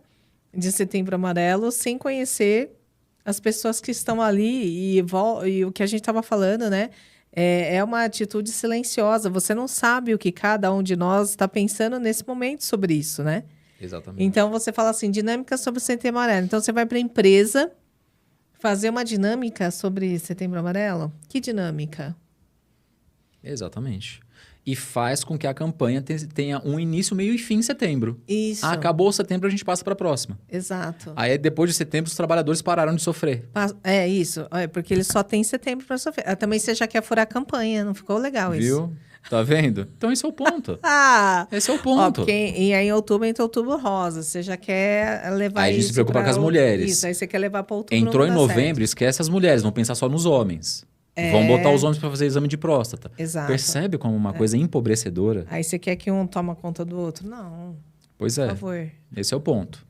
de Setembro Amarelo sem conhecer as pessoas que estão ali? E o que a gente estava falando, né? É uma atitude silenciosa. Você não sabe o que cada um de nós está pensando nesse momento sobre isso, né? Exatamente. Então, você fala assim: dinâmica sobre Setembro Amarelo. Então, você vai para a empresa fazer uma dinâmica sobre Setembro Amarelo? Que dinâmica? Exatamente. E faz com que a campanha tenha um início, meio e fim em setembro. Isso. Acabou setembro, a gente passa para a próxima. Exato. Aí, depois de setembro, os trabalhadores pararam de sofrer. É isso. Porque ele só tem setembro para sofrer. Também você já quer furar a campanha. Não ficou legal isso? Viu? Tá vendo? Então, esse é o ponto. Esse é o ponto. E aí, em outubro, entra Outubro Rosa. Você já quer levar isso. Aí a gente se preocupa com as mulheres. Isso, aí você quer levar para outubro. Entrou em não dá novembro, certo. esquece as mulheres, vão pensar só nos homens. Vão botar os homens para fazer exame de próstata. Exato. Percebe como uma coisa empobrecedora? Aí você quer que um toma conta do outro? Não. Pois é. Por favor. Esse é o ponto.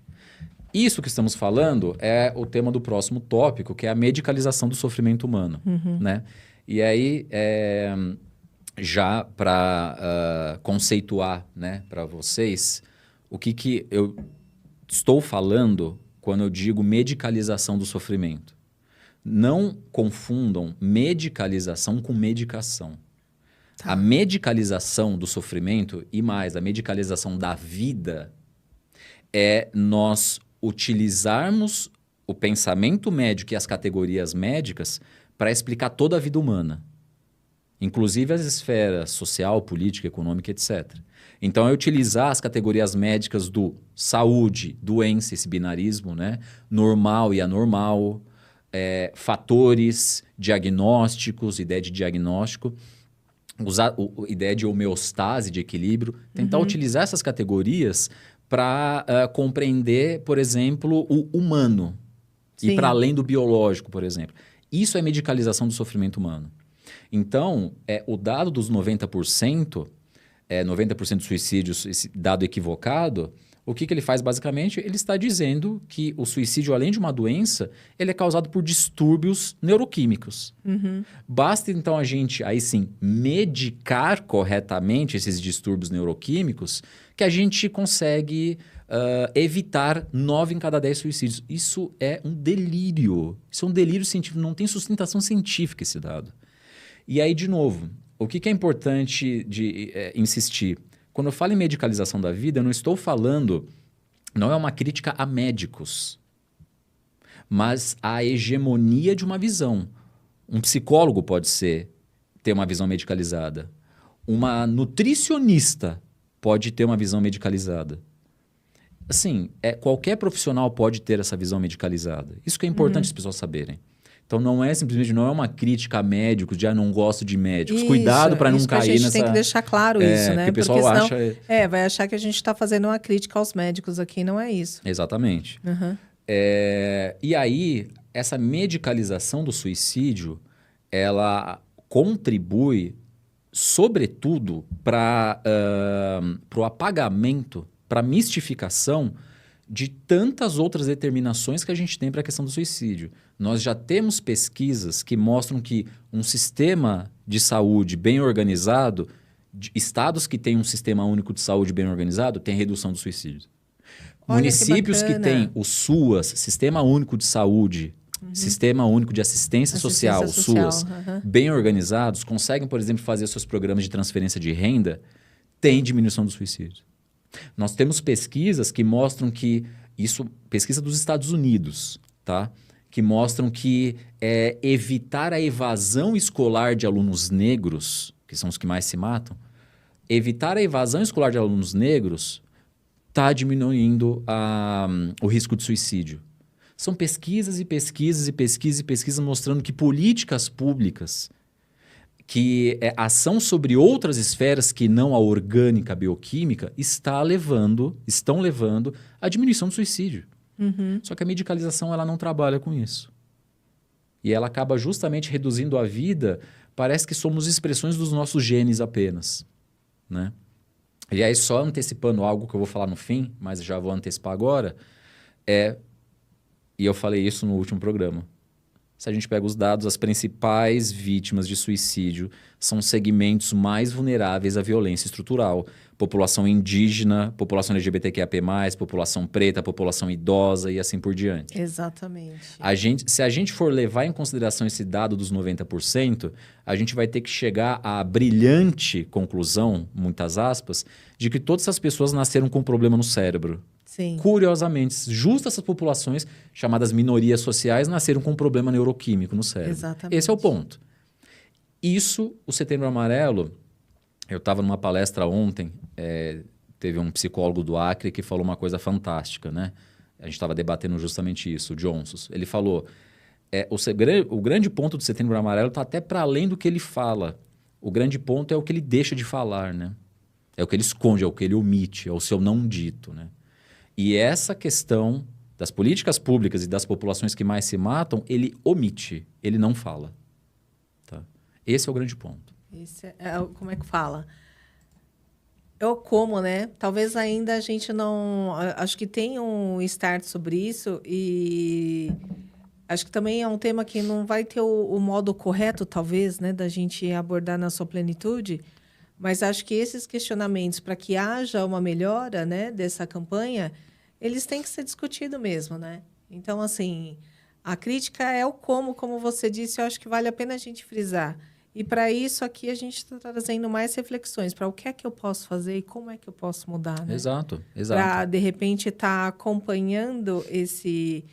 Isso que estamos falando é o tema do próximo tópico, que é a medicalização do sofrimento humano. Né? E aí, já para conceituar, né, para vocês, o que eu estou falando quando eu digo medicalização do sofrimento. Não confundam medicalização com medicação. Tá. A medicalização do sofrimento e mais a medicalização da vida é nós utilizarmos o pensamento médico e as categorias médicas para explicar toda a vida humana, inclusive as esferas social, política, econômica, etc. Então, é utilizar as categorias médicas do saúde, doença, esse binarismo, né? Normal e anormal, fatores diagnósticos, ideia de diagnóstico, usar a ideia de homeostase, de equilíbrio, tentar utilizar essas categorias para compreender, por exemplo, o humano. Sim. E para além do biológico, por exemplo. Isso é medicalização do sofrimento humano. Então, o dado dos 90%, 90% de suicídios, esse dado equivocado, o que ele faz basicamente? Ele está dizendo que o suicídio, além de uma doença, ele é causado por distúrbios neuroquímicos. Basta então a gente, aí sim, medicar corretamente esses distúrbios neuroquímicos que a gente consegue evitar 9 em cada 10 suicídios. Isso é um delírio. Isso é um delírio científico. Não tem sustentação científica esse dado. E aí, de novo, o que é importante de insistir? Quando eu falo em medicalização da vida, eu não estou falando, não é uma crítica a médicos, mas a hegemonia de uma visão. Um psicólogo pode ter uma visão medicalizada. Uma nutricionista pode ter uma visão medicalizada. Assim, qualquer profissional pode ter essa visão medicalizada. Isso que é importante as pessoas saberem. Então, não é simplesmente, não é uma crítica a médicos, de não gosto de médicos. Cuidado para não cair nessa... A gente tem que deixar claro isso, né? Porque o pessoal acha... vai achar que a gente está fazendo uma crítica aos médicos aqui, não é isso. Exatamente. E aí, essa medicalização do suicídio, ela contribui, sobretudo, para o apagamento, para a mistificação de tantas outras determinações que a gente tem para a questão do suicídio. Nós já temos pesquisas que mostram que um sistema de saúde bem organizado, estados que têm um sistema único de saúde bem organizado, tem redução do suicídio. Municípios que têm o SUAS, Sistema Único de Saúde, Sistema Único de Assistência Social, o SUAS, bem organizados, conseguem, por exemplo, fazer seus programas de transferência de renda, tem diminuição do suicídio. Nós temos pesquisas que mostram que, pesquisa dos Estados Unidos, tá? Que mostram que evitar a evasão escolar de alunos negros, que são os que mais se matam, evitar a evasão escolar de alunos negros está diminuindo o risco de suicídio. São pesquisas e pesquisas e pesquisas e pesquisas mostrando que políticas públicas, que ação sobre outras esferas que não a orgânica, a bioquímica, estão levando à diminuição do suicídio. Só que a medicalização ela não trabalha com isso. E ela acaba justamente reduzindo a vida, parece que somos expressões dos nossos genes apenas, né? E aí, só antecipando algo que eu vou falar no fim, mas já vou antecipar agora, e eu falei isso no último programa. Se a gente pega os dados, as principais vítimas de suicídio são segmentos mais vulneráveis à violência estrutural. População indígena, população LGBTQIAP+, população preta, população idosa e assim por diante. Exatamente. Se a gente for levar em consideração esse dado dos 90%, a gente vai ter que chegar à brilhante conclusão, muitas aspas, de que todas essas pessoas nasceram com um problema no cérebro. Sim. Curiosamente, justo essas populações, chamadas minorias sociais, nasceram com um problema neuroquímico no cérebro. Exatamente. Esse é o ponto. Isso, o Setembro Amarelo, eu estava numa palestra ontem, teve um psicólogo do Acre que falou uma coisa fantástica, né? A gente estava debatendo justamente isso, o Johnson. Ele falou, o grande ponto do Setembro Amarelo está até para além do que ele fala. O grande ponto é o que ele deixa de falar, né? É o que ele esconde, é o que ele omite, é o seu não dito, né? E essa questão das políticas públicas e das populações que mais se matam, ele omite, ele não fala. Tá? Esse é o grande ponto. Como é que fala? É o como, né? Talvez ainda a gente não... Acho que tem um start sobre isso e acho que também é um tema que não vai ter o modo correto, talvez, né? Da gente abordar na sua plenitude. Mas acho que esses questionamentos, para que haja uma melhora, né, dessa campanha, eles têm que ser discutidos mesmo, né? Então, assim, a crítica é o como você disse, eu acho que vale a pena a gente frisar. E para isso aqui a gente está trazendo mais reflexões para o que é que eu posso fazer e como é que eu posso mudar, né? Exato. Para, de repente, estar acompanhando esse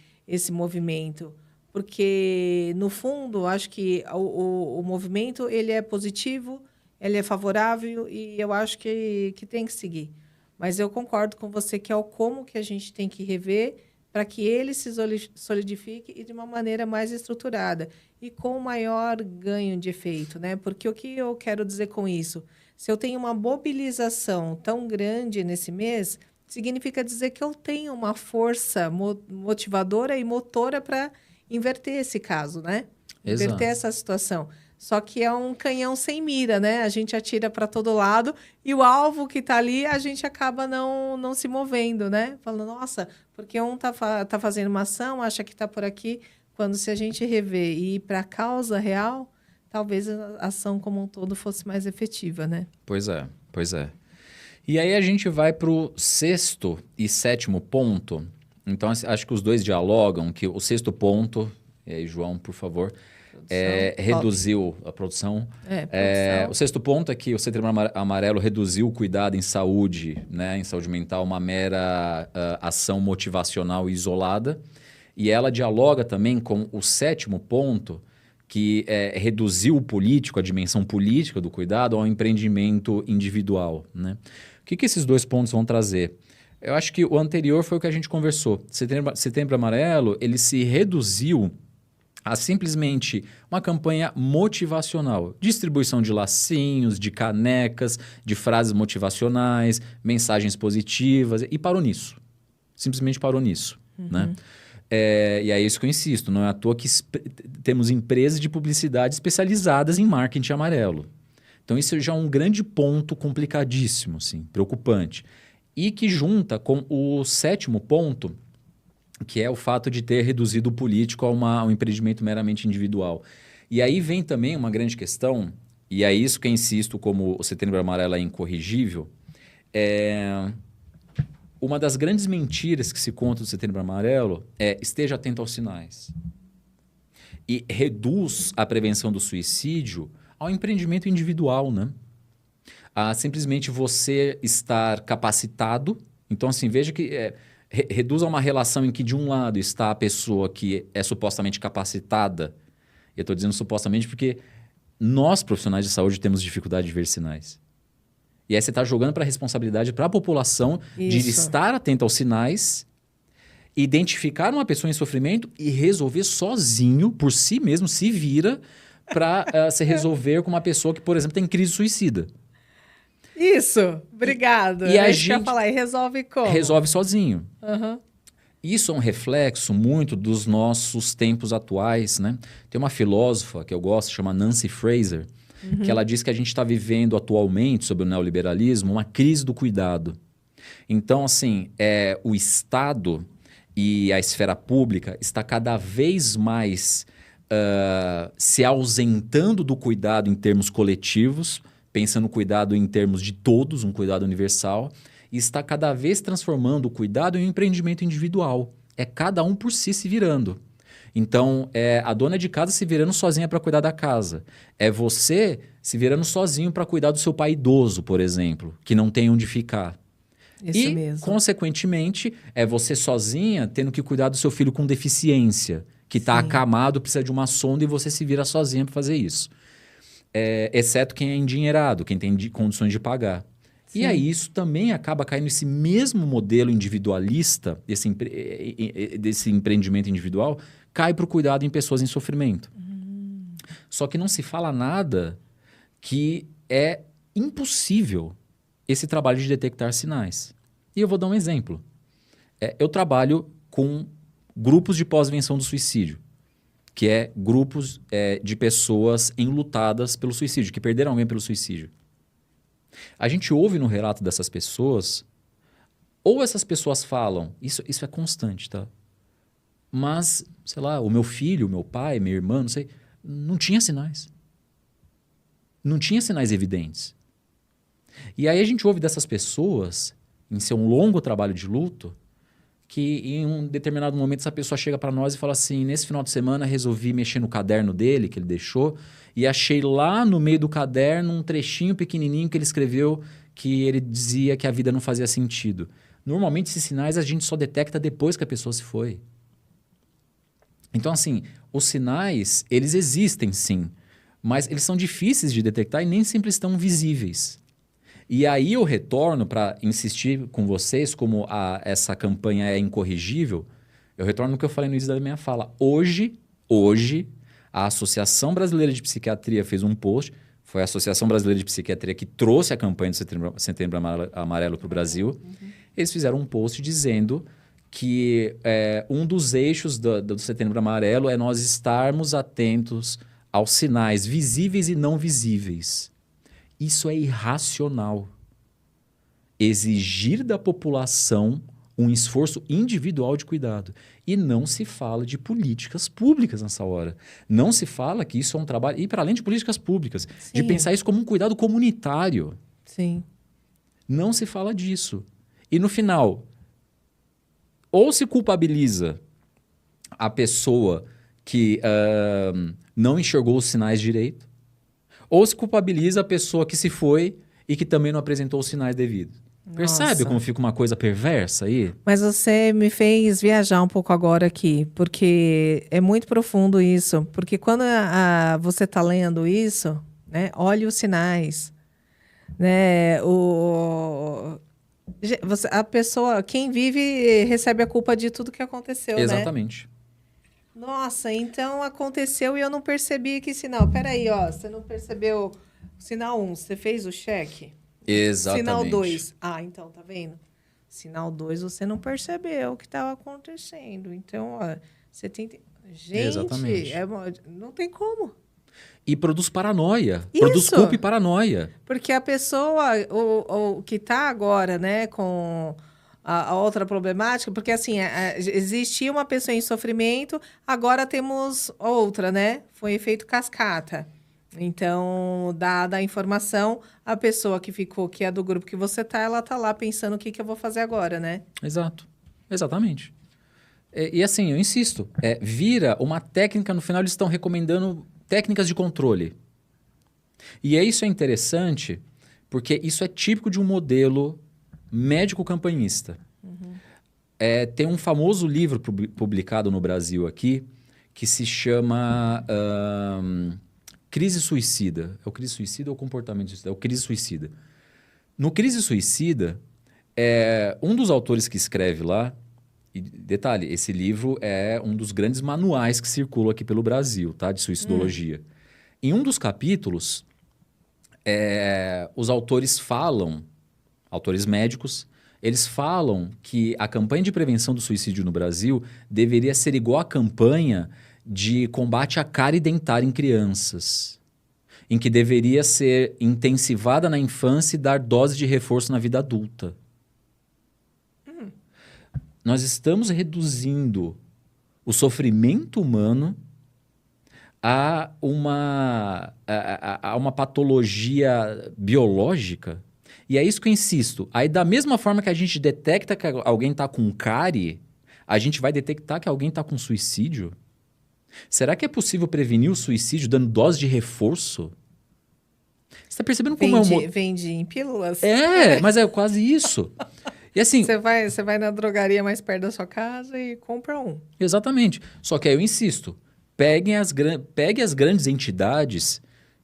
movimento. Porque, no fundo, acho que o movimento ele é positivo, ele é favorável e eu acho que tem que seguir. Mas eu concordo com você que é o como que a gente tem que rever para que ele se solidifique e de uma maneira mais estruturada e com maior ganho de efeito, né? Porque o que eu quero dizer com isso? Se eu tenho uma mobilização tão grande nesse mês, significa dizer que eu tenho uma força motivadora e motora para inverter esse caso, né? Exato. Inverter essa situação. Só que é um canhão sem mira, né? A gente atira para todo lado e o alvo que está ali, a gente acaba não se movendo, né? Falando, nossa, porque um tá fazendo uma ação, acha que está por aqui, quando se a gente rever e ir para a causa real, talvez a ação como um todo fosse mais efetiva, né? Pois é, pois é. E aí a gente vai para o 6º e 7º ponto. Então, acho que os dois dialogam, que o 6º ponto, e aí, João, por favor, reduziu a produção. Produção. O 6º ponto é que o Setembro Amarelo reduziu o cuidado em saúde, né, em saúde mental, uma mera ação motivacional isolada. E ela dialoga também com o 7º ponto, que reduziu o político, a dimensão política do cuidado, ao empreendimento individual, né? O que esses dois pontos vão trazer? Eu acho que o anterior foi o que a gente conversou. Setembro Amarelo, ele se reduziu a simplesmente uma campanha motivacional. Distribuição de lacinhos, de canecas, de frases motivacionais, mensagens positivas, e parou nisso. Simplesmente parou nisso, né? E é isso que eu insisto, não é à toa que temos empresas de publicidade especializadas em marketing amarelo. Então isso já é um grande ponto complicadíssimo, assim, preocupante. E que junta com o 7º ponto, que é o fato de ter reduzido o político a um empreendimento meramente individual. E aí vem também uma grande questão, e é isso que eu insisto como o Setembro Amarelo é incorrigível, uma das grandes mentiras que se conta do Setembro Amarelo é esteja atento aos sinais. E reduz a prevenção do suicídio ao empreendimento individual, né? A simplesmente você estar capacitado. Então, assim, veja que reduz a uma relação em que, de um lado, está a pessoa que é supostamente capacitada. E eu estou dizendo supostamente porque nós, profissionais de saúde, temos dificuldade de ver sinais. E aí você está jogando para a responsabilidade para a população de estar atento aos sinais, identificar uma pessoa em sofrimento e resolver sozinho, por si mesmo, se vira para se resolver com uma pessoa que, por exemplo, tem crise suicida. Isso, obrigado. E a gente quer falar, e resolve como? Resolve sozinho. Uhum. Isso é um reflexo muito dos nossos tempos atuais, né? Tem uma filósofa que eu gosto, chama Nancy Fraser, que ela diz que a gente está vivendo atualmente, sob o neoliberalismo, uma crise do cuidado. Então, assim, o Estado e a esfera pública está cada vez mais se ausentando do cuidado em termos coletivos, pensando no cuidado em termos de todos, um cuidado universal, e está cada vez transformando o cuidado em um empreendimento individual. É cada um por si se virando. Então, é a dona de casa se virando sozinha para cuidar da casa. É você se virando sozinho para cuidar do seu pai idoso, por exemplo, que não tem onde ficar. Isso mesmo. Consequentemente, é você sozinha tendo que cuidar do seu filho com deficiência, que está acamado, precisa de uma sonda e você se vira sozinha para fazer isso. Exceto quem é endinheirado, quem tem condições de pagar. Sim. E aí isso também acaba caindo nesse mesmo modelo individualista, desse empreendimento individual, cai para o cuidado em pessoas em sofrimento. Só que não se fala nada que é impossível esse trabalho de detectar sinais. E eu vou dar um exemplo. Eu trabalho com grupos de pós-venção do suicídio, que é grupos de pessoas enlutadas pelo suicídio, que perderam alguém pelo suicídio. A gente ouve no relato dessas pessoas, ou essas pessoas falam, isso é constante, tá? Mas, sei lá, o meu filho, o meu pai, minha irmã, não sei, não tinha sinais. Não tinha sinais evidentes. E aí a gente ouve dessas pessoas, em seu longo trabalho de luto, que em um determinado momento essa pessoa chega para nós e fala assim, nesse final de semana resolvi mexer no caderno dele, que ele deixou, e achei lá no meio do caderno um trechinho pequenininho que ele escreveu que ele dizia que a vida não fazia sentido. Normalmente esses sinais a gente só detecta depois que a pessoa se foi. Então assim, os sinais, eles existem sim, mas eles são difíceis de detectar e nem sempre estão visíveis. E aí eu retorno para insistir com vocês como essa campanha é incorrigível, Eu retorno no que eu falei no início da minha fala. Hoje, a Associação Brasileira de Psiquiatria fez um post. Foi a Associação Brasileira de Psiquiatria que trouxe a campanha do Setembro Amarelo para o Brasil. Eles fizeram um post dizendo que um dos eixos do Setembro Amarelo é nós estarmos atentos aos sinais visíveis e não visíveis. Isso é irracional. Exigir da população um esforço individual de cuidado. E não se fala de políticas públicas nessa hora. Não se fala que isso é um trabalho... E para além de políticas públicas, de pensar isso como um cuidado comunitário. Sim. Não se fala disso. E no final, ou se culpabiliza a pessoa que não enxergou os sinais direito, ou se culpabiliza a pessoa que se foi e que também não apresentou os sinais devidos. Percebe Nossa. como fica uma coisa perversa aí? Mas você me fez viajar um pouco agora aqui, porque é muito profundo isso. Porque quando você está lendo isso, né, olhe os sinais. Né, a pessoa, quem vive, recebe a culpa de tudo que aconteceu, Exatamente. né? Nossa, então aconteceu e eu não percebi que sinal. Peraí, ó, você não percebeu sinal 1, você fez o cheque? Exatamente. Sinal 2. Ah, então, tá vendo? Sinal 2, você não percebeu o que estava acontecendo. Então, ó, você tem... Gente, Exatamente. não tem como. E produz paranoia. Isso. Produz culpa e paranoia. Porque a pessoa, o que está agora, né, com a outra problemática, porque assim, existia uma pessoa em sofrimento, agora temos outra, né? Foi efeito cascata. Então, dada a informação, a pessoa que ficou, que é do grupo que você tá, ela tá lá pensando o que eu vou fazer agora, né? Exato. Exatamente. E assim, eu insisto, vira uma técnica, no final eles estão recomendando técnicas de controle. E isso é interessante, porque isso é típico de um modelo médico-campanhista. Tem um famoso livro publicado no Brasil aqui, que se chama... Crise Suicida. É o Crise Suicida ou Comportamento Suicida? É o Crise Suicida. No Crise Suicida, um dos autores que escreve lá, e detalhe, esse livro é um dos grandes manuais que circulam aqui pelo Brasil, tá? De suicidologia. Em um dos capítulos, os autores falam, autores médicos, eles falam que a campanha de prevenção do suicídio no Brasil deveria ser igual à campanha de combate à cárie dentária em crianças, em que deveria ser intensivada na infância e dar dose de reforço na vida adulta. Nós estamos reduzindo o sofrimento humano a uma patologia biológica. E é isso que eu insisto. Aí, da mesma forma que a gente detecta que alguém está com cárie, a gente vai detectar que alguém está com suicídio? Será que é possível prevenir o suicídio dando dose de reforço? Você está percebendo como Vende em pílulas? Mas é quase isso. E assim... Você vai na drogaria mais perto da sua casa e compra um. Exatamente. Só que aí eu insisto. Pegue as grandes entidades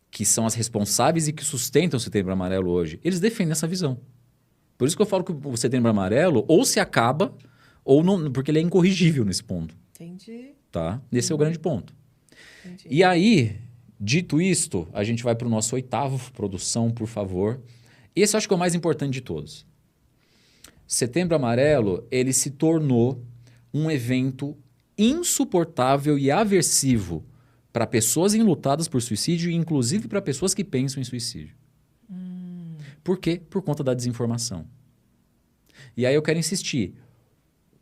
que são as responsáveis e que sustentam o Setembro Amarelo hoje. Eles defendem essa visão. Por isso que eu falo que o Setembro Amarelo ou se acaba, ou não, porque ele é incorrigível nesse ponto. Entendi. Tá? Esse é o grande ponto. Entendi. E aí, dito isto, a gente vai para o nosso 8º produção, por favor. Esse eu acho que é o mais importante de todos. Setembro Amarelo, ele se tornou um evento insuportável e aversivo para pessoas enlutadas por suicídio e inclusive para pessoas que pensam em suicídio. Por quê? Por conta da desinformação. E aí eu quero insistir.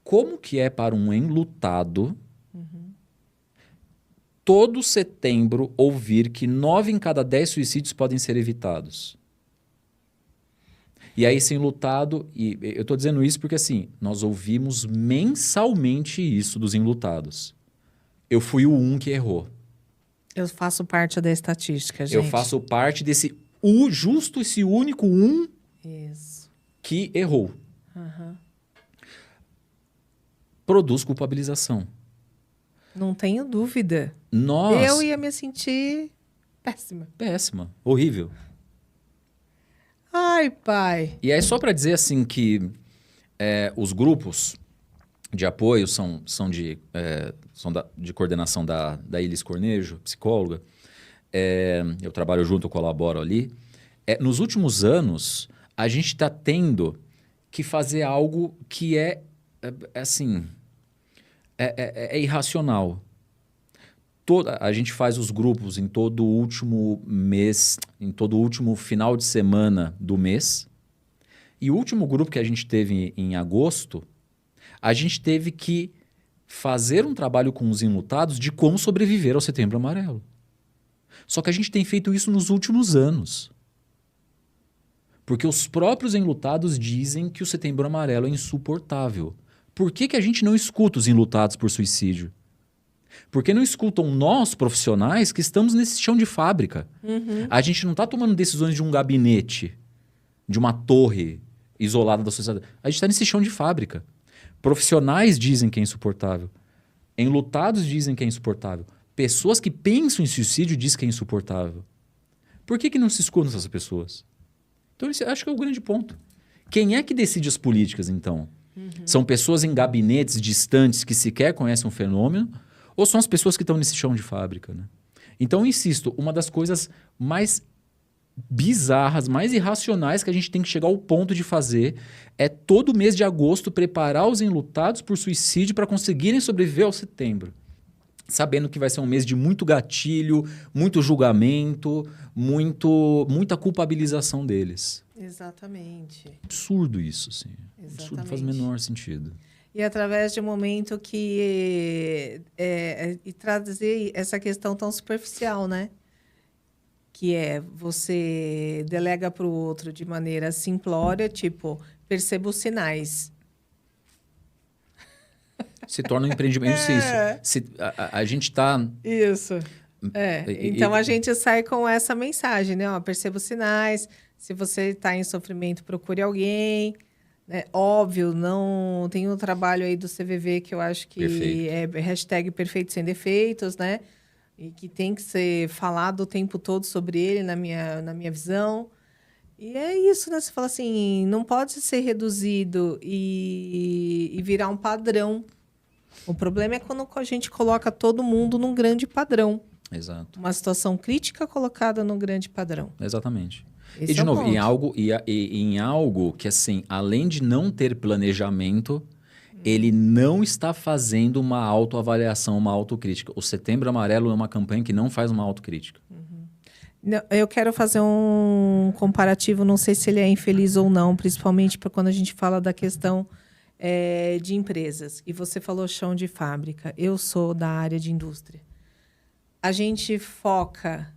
Como que é para um enlutado todo setembro ouvir que 9 em cada 10 suicídios podem ser evitados? E aí, esse enlutado... E eu estou dizendo isso porque, assim, nós ouvimos mensalmente isso dos enlutados. Eu fui o que errou. Eu faço parte da estatística, gente. Eu faço parte desse... justo esse único Isso. que errou. Produz culpabilização. Não tenho dúvida. Eu ia me sentir péssima. Péssima. Horrível. Ai, pai. E aí, só para dizer assim que os grupos de apoio são de coordenação da Ilis Cornejo, psicóloga. Eu trabalho junto, eu colaboro ali. Nos últimos anos, a gente está tendo que fazer algo que assim, irracional. A gente faz os grupos em todo o último mês, em todo o último final de semana do mês. E o último grupo que a gente teve em agosto, a gente teve que fazer um trabalho com os enlutados de como sobreviver ao Setembro Amarelo. Só que a gente tem feito isso nos últimos anos. Porque os próprios enlutados dizem que o Setembro Amarelo é insuportável. Por que a gente não escuta os enlutados por suicídio? Porque não escutam nós, profissionais, que estamos nesse chão de fábrica. Uhum. A gente não está tomando decisões de um gabinete, de uma torre isolada da sociedade. A gente está nesse chão de fábrica. Profissionais dizem que é insuportável. Enlutados dizem que é insuportável. Pessoas que pensam em suicídio dizem que é insuportável. Por que não se escutam essas pessoas? Então, esse acho que é o grande ponto. Quem é que decide as políticas, então? Uhum. São pessoas em gabinetes distantes que sequer conhecem um fenômeno? Ou são as pessoas que estão nesse chão de fábrica? Né? Então, eu insisto, uma das coisas mais bizarras, mais irracionais que a gente tem que chegar ao ponto de fazer é todo mês de agosto preparar os enlutados por suicídio para conseguirem sobreviver ao setembro. Sabendo que vai ser um mês de muito gatilho, muito julgamento, muita culpabilização deles. Exatamente. Absurdo isso, assim. Exatamente. Absurdo, faz o menor sentido. E através de um momento que... e trazer essa questão tão superficial, né? Que você delega para o outro de maneira simplória, tipo, perceba os sinais. Se torna um empreendimento. A gente está... Isso. Então, a gente sai com essa mensagem, né? Ó, perceba os sinais. Se você está em sofrimento, procure alguém. Né? Óbvio, não... Tem um trabalho aí do CVV que eu acho que é #Perfeito Sem Defeitos, né? E que tem que ser falado o tempo todo sobre ele, na minha visão. E é isso, né? Você fala assim, não pode ser reduzido e virar um padrão. O problema é quando a gente coloca todo mundo num grande padrão. Exato. Uma situação crítica colocada num grande padrão. Exatamente. Esse e, de novo, ponto. em algo que, assim, além de não ter planejamento... Ele não está fazendo uma autoavaliação, uma autocrítica. O Setembro Amarelo é uma campanha que não faz uma autocrítica. Uhum. Eu quero fazer um comparativo, não sei se ele é infeliz ou não, principalmente para quando a gente fala da questão de empresas. E você falou chão de fábrica. Eu sou da área de indústria. A gente foca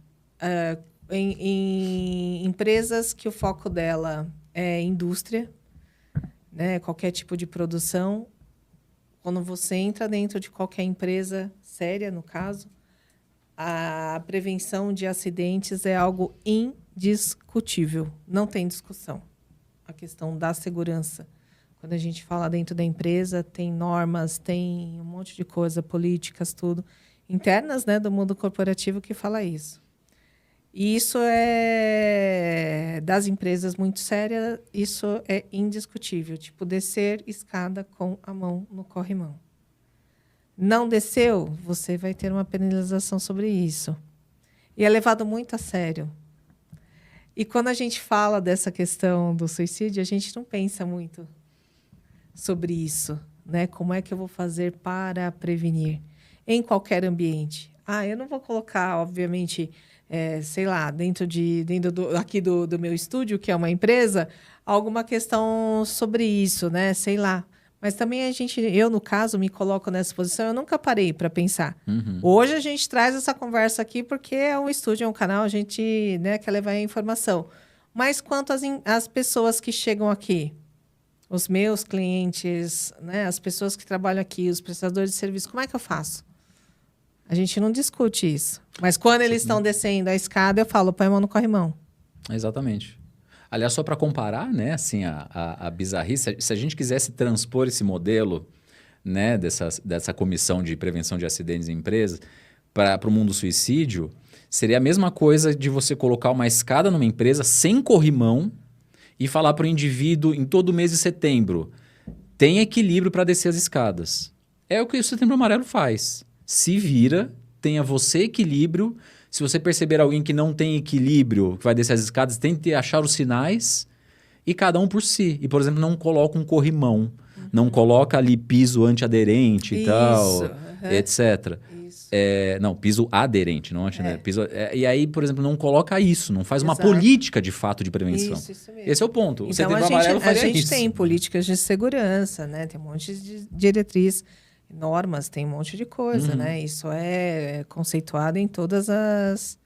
em empresas que o foco dela é indústria, né? Qualquer tipo de produção. Quando você entra dentro de qualquer empresa séria, no caso, a prevenção de acidentes é algo indiscutível. Não tem discussão. A questão da segurança. Quando a gente fala dentro da empresa, tem normas, tem um monte de coisa, políticas, tudo, internas, né, do mundo corporativo que fala isso. E isso é, das empresas muito sérias, isso é indiscutível. Tipo, descer escada com a mão no corrimão. Não desceu, você vai ter uma penalização sobre isso. E é levado muito a sério. E quando a gente fala dessa questão do suicídio, a gente não pensa muito sobre isso, né? Como é que eu vou fazer para prevenir? Em qualquer ambiente. Eu não vou colocar, obviamente... sei lá, dentro aqui do meu estúdio, que é uma empresa, alguma questão sobre isso, né? Sei lá. Mas também eu, no caso, me coloco nessa posição, eu nunca parei para pensar. Uhum. Hoje a gente traz essa conversa aqui porque é um estúdio, é um canal, a gente, né, quer levar a informação. Mas quanto às pessoas que chegam aqui, os meus clientes, né, as pessoas que trabalham aqui, os prestadores de serviço, como é que eu faço? A gente não discute isso. Mas quando eles estão descendo a escada, eu falo, põe a mão no corrimão. Exatamente. Aliás, só para comparar, né, assim, a bizarrice, se a gente quisesse transpor esse modelo, né, dessa comissão de prevenção de acidentes em empresas para o mundo do suicídio, seria a mesma coisa de você colocar uma escada numa empresa sem corrimão e falar para o indivíduo, em todo mês de setembro, tem equilíbrio para descer as escadas. É o que o Setembro Amarelo faz. Se vira, tenha você equilíbrio. Se você perceber alguém que não tem equilíbrio, que vai descer as escadas, tente achar os sinais e cada um por si. E, por exemplo, não coloca um corrimão, não coloca ali piso antiaderente e tal, etc. Não, piso aderente, não antiaderente. E aí, por exemplo, não coloca isso, não faz uma política de fato de prevenção. Isso mesmo. Esse é o ponto. O Então, Setembro Amarelo faria a gente isso. tem políticas de segurança, né? Tem um monte de diretriz, normas, tem um monte de coisa, né? Isso é conceituado em todas as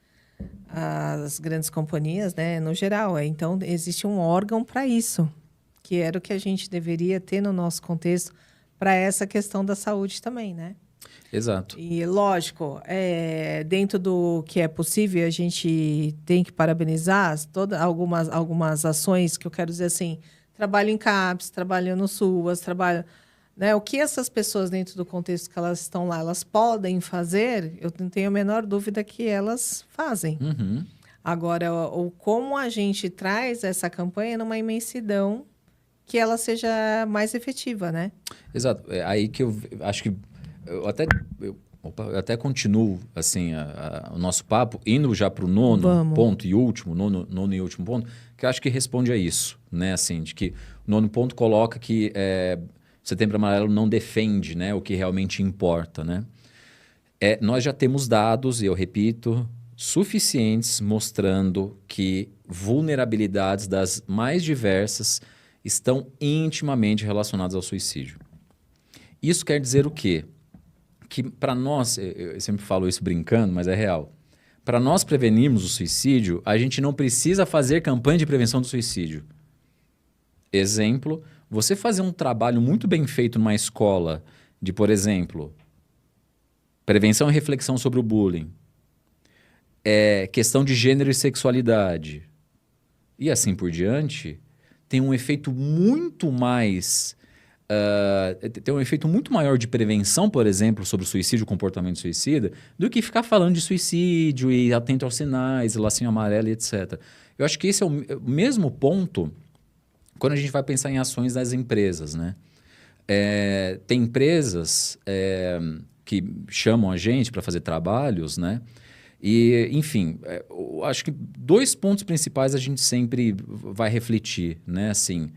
grandes companhias, né? No geral. Então, existe um órgão para isso, que era o que a gente deveria ter no nosso contexto para essa questão da saúde também, né? Exato. E, lógico, dentro do que é possível, a gente tem que parabenizar algumas ações que eu quero dizer assim, trabalho em CAPS, trabalho no SUAS, trabalho... Né, o que essas pessoas, dentro do contexto que elas estão lá, elas podem fazer, eu não tenho a menor dúvida que elas fazem. Agora, como a gente traz essa campanha numa imensidão que ela seja mais efetiva, né? Exato. É aí que eu acho que eu até continuo assim o nosso papo, indo já para o nono ponto e último, nono e último ponto, que eu acho que responde a isso, né? Assim, de que o nono ponto coloca que Setembro Amarelo não defende, né, o que realmente importa, né? Nós já temos dados, e eu repito, suficientes mostrando que vulnerabilidades das mais diversas estão intimamente relacionadas ao suicídio. Isso quer dizer o quê? Que para nós, eu sempre falo isso brincando, mas é real. Para nós prevenirmos o suicídio, a gente não precisa fazer campanha de prevenção do suicídio. Exemplo, você fazer um trabalho muito bem feito numa escola de, por exemplo, prevenção e reflexão sobre o bullying, questão de gênero e sexualidade, e assim por diante, tem um efeito muito mais... tem um efeito muito maior de prevenção, por exemplo, sobre o suicídio, o comportamento suicida, do que ficar falando de suicídio e atento aos sinais, lacinho amarelo e etc. Eu acho que esse é o mesmo ponto quando a gente vai pensar em ações das empresas, né? Tem empresas que chamam a gente para fazer trabalhos, né? E, enfim, eu acho que 2 pontos principais a gente sempre vai refletir, né? Assim,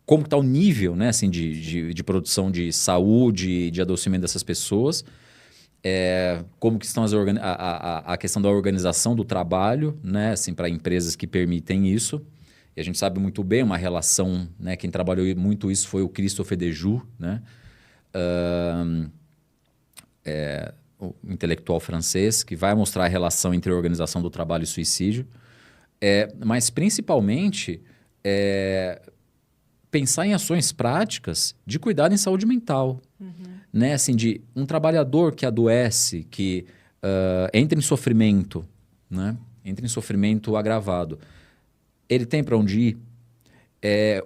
como está o nível, né, assim, de produção de saúde, de adoecimento dessas pessoas, como que estão a questão da organização do trabalho, né, assim, para empresas que permitem isso. E a gente sabe muito bem uma relação, né, quem trabalhou muito isso foi o Christophe Dejoux, né, o intelectual francês, que vai mostrar a relação entre a organização do trabalho e suicídio. Mas, principalmente... pensar em ações práticas de cuidado em saúde mental. Né? Assim, de um trabalhador que adoece, que entra em sofrimento, né? Entra em sofrimento agravado. Ele tem para onde ir?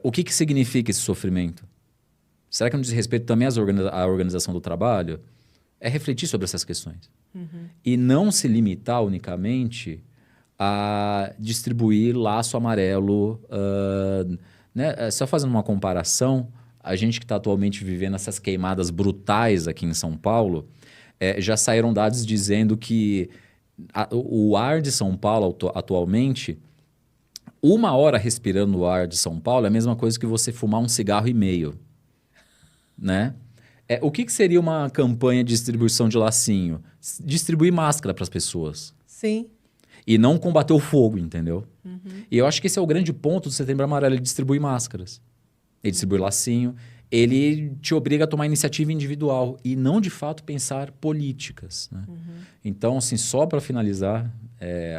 O que significa esse sofrimento? Será que não diz respeito também à organização do trabalho? É refletir sobre essas questões. E não se limitar unicamente a distribuir laço amarelo... né? Só fazendo uma comparação, a gente que está atualmente vivendo essas queimadas brutais aqui em São Paulo, já saíram dados dizendo que o ar de São Paulo atualmente, 1 hora respirando o ar de São Paulo é a mesma coisa que você fumar 1,5 cigarros. Né? O que seria uma campanha de distribuição de lacinho? Distribuir máscara para as pessoas. Sim. E não combater o fogo, entendeu? E eu acho que esse é o grande ponto do Setembro Amarelo, ele distribui máscaras. Ele distribui lacinho, ele te obriga a tomar iniciativa individual e não, de fato, pensar políticas. Né? Então, assim, só para finalizar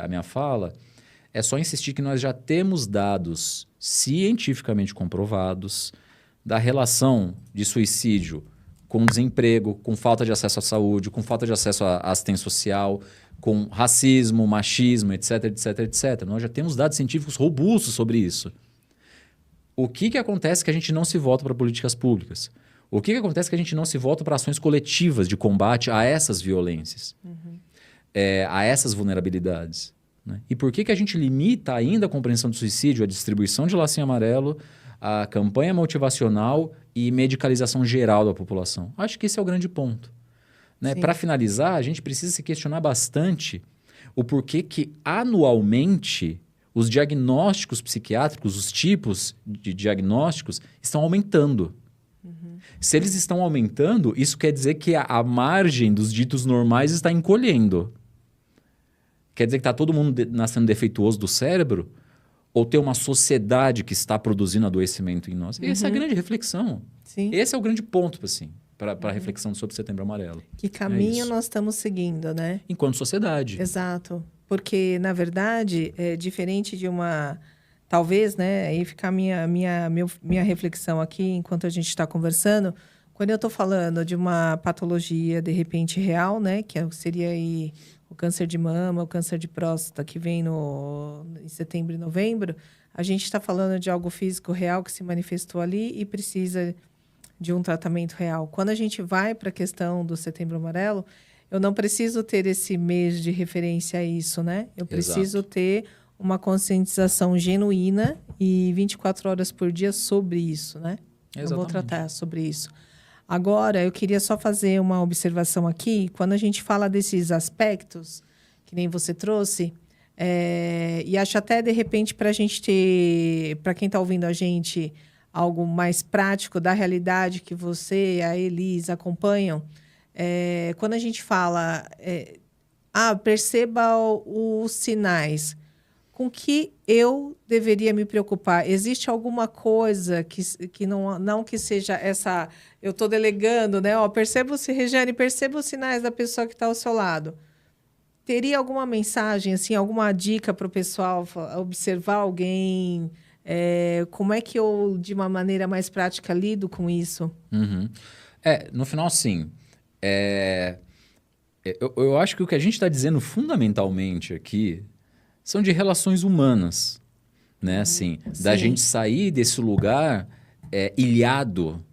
a minha fala, é só insistir que nós já temos dados cientificamente comprovados da relação de suicídio com desemprego, com falta de acesso à saúde, com falta de acesso à assistência social, com racismo, machismo, etc, etc, etc. Nós já temos dados científicos robustos sobre isso. O que acontece que a gente não se volta para políticas públicas? O que acontece que a gente não se volta para ações coletivas de combate a essas violências, a essas vulnerabilidades? Né? E por que a gente limita ainda a compreensão do suicídio, a distribuição de lacinho amarelo, a campanha motivacional e medicalização geral da população. Acho que esse é o grande ponto. Né? Para finalizar, a gente precisa se questionar bastante o porquê que anualmente os diagnósticos psiquiátricos, os tipos de diagnósticos, estão aumentando. Se eles estão aumentando, isso quer dizer que a margem dos ditos normais está encolhendo. Quer dizer que está todo mundo nascendo defeituoso do cérebro? Ou tem uma sociedade que está produzindo adoecimento em nós? Essa é a grande reflexão. Sim. Esse é o grande ponto, assim, para a reflexão sobre Setembro Amarelo. Que caminho nós estamos seguindo, né? Enquanto sociedade. Exato. Porque, na verdade, é diferente de uma... Talvez, né? Aí fica a minha reflexão aqui, enquanto a gente está conversando. Quando eu estou falando de uma patologia, de repente, real, né? Que seria aí o câncer de mama, o câncer de próstata, que vem em setembro e novembro. A gente está falando de algo físico real que se manifestou ali e precisa de um tratamento real. Quando a gente vai para a questão do Setembro Amarelo, eu não preciso ter esse mês de referência a isso, né? Eu preciso ter uma conscientização genuína e 24 horas por dia sobre isso, né? Exatamente. Eu vou tratar sobre isso. Agora, eu queria só fazer uma observação aqui. Quando a gente fala desses aspectos, que nem você trouxe, e acho até, de repente, para a gente ter... Para quem está ouvindo a gente, algo mais prático da realidade que você e a Elis acompanham, quando a gente fala... perceba os sinais. Com que eu deveria me preocupar? Existe alguma coisa que não que seja essa... Eu estou delegando, né? Regiane, perceba os sinais da pessoa que está ao seu lado. Teria alguma mensagem, assim, alguma dica para o pessoal observar alguém? Como é que eu, de uma maneira mais prática, lido com isso? No final, sim. Eu acho que o que a gente está dizendo fundamentalmente aqui são de relações humanas, né? Assim, da gente sair desse lugar ilhado,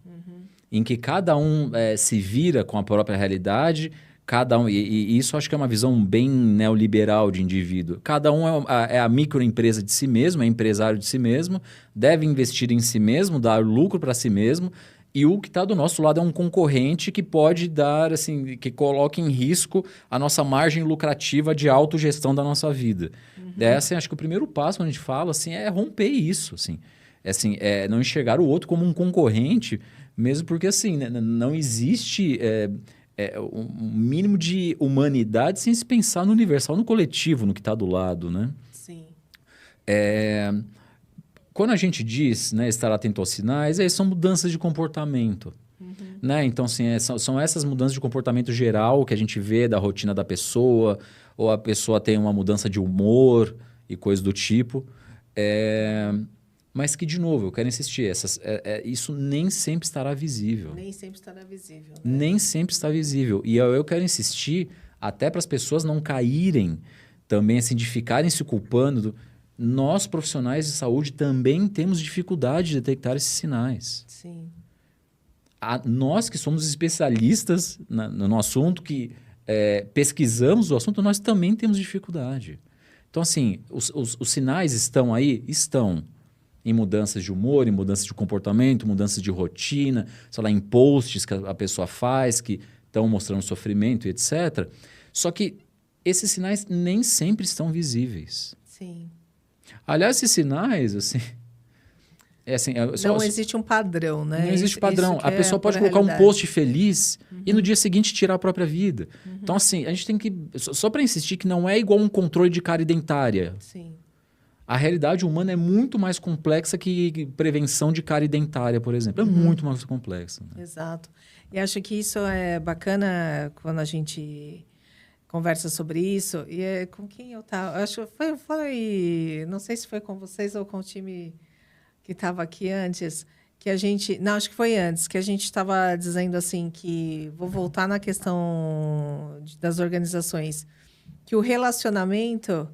em que cada um se vira com a própria realidade, cada um, e isso acho que é uma visão bem neoliberal de indivíduo. Cada um é a microempresa de si mesmo, é empresário de si mesmo, deve investir em si mesmo, dar lucro para si mesmo, e o que está do nosso lado é um concorrente que pode dar, assim, que coloque em risco a nossa margem lucrativa de autogestão da nossa vida. Assim, acho que o primeiro passo quando a gente fala assim, é romper isso. Assim, não enxergar o outro como um concorrente, mesmo porque assim, né, não existe um mínimo de humanidade sem se pensar no universal, no coletivo, no que está do lado. Né? Sim. Quando a gente diz, né, estar atento aos sinais, são mudanças de comportamento. Né? Então, assim, são essas mudanças de comportamento geral que a gente vê da rotina da pessoa, ou a pessoa tem uma mudança de humor e coisas do tipo. Mas que, de novo, eu quero insistir, isso nem sempre estará visível. Nem sempre estará visível. Né? Nem sempre está visível. E eu quero insistir até para as pessoas não caírem também, assim, de ficarem se culpando. Nós, profissionais de saúde, também temos dificuldade de detectar esses sinais. Sim. Nós que somos especialistas no assunto, que pesquisamos o assunto, nós também temos dificuldade. Então, assim, os sinais estão aí? Estão. Em mudanças de humor, em mudanças de comportamento, mudanças de rotina, sei lá, em posts que a pessoa faz, que estão mostrando sofrimento e etc. Só que esses sinais nem sempre estão visíveis. Sim. Aliás, esses sinais, assim... não existe um padrão, né? Não existe padrão. A pessoa pode colocar um post feliz e no dia seguinte tirar a própria vida. Então, assim, a gente tem que... Só para insistir que não é igual um controle de cárie dentária. Sim. A realidade humana é muito mais complexa que prevenção de cárie dentária, por exemplo. É muito mais complexa. Né? Exato. E acho que isso é bacana quando a gente conversa sobre isso. E com quem eu estava? Acho que foi... Não sei se foi com vocês ou com o time que estava aqui antes, que a gente... Não, acho que foi antes, que a gente estava dizendo assim que... Vou voltar na questão das organizações. Que o relacionamento...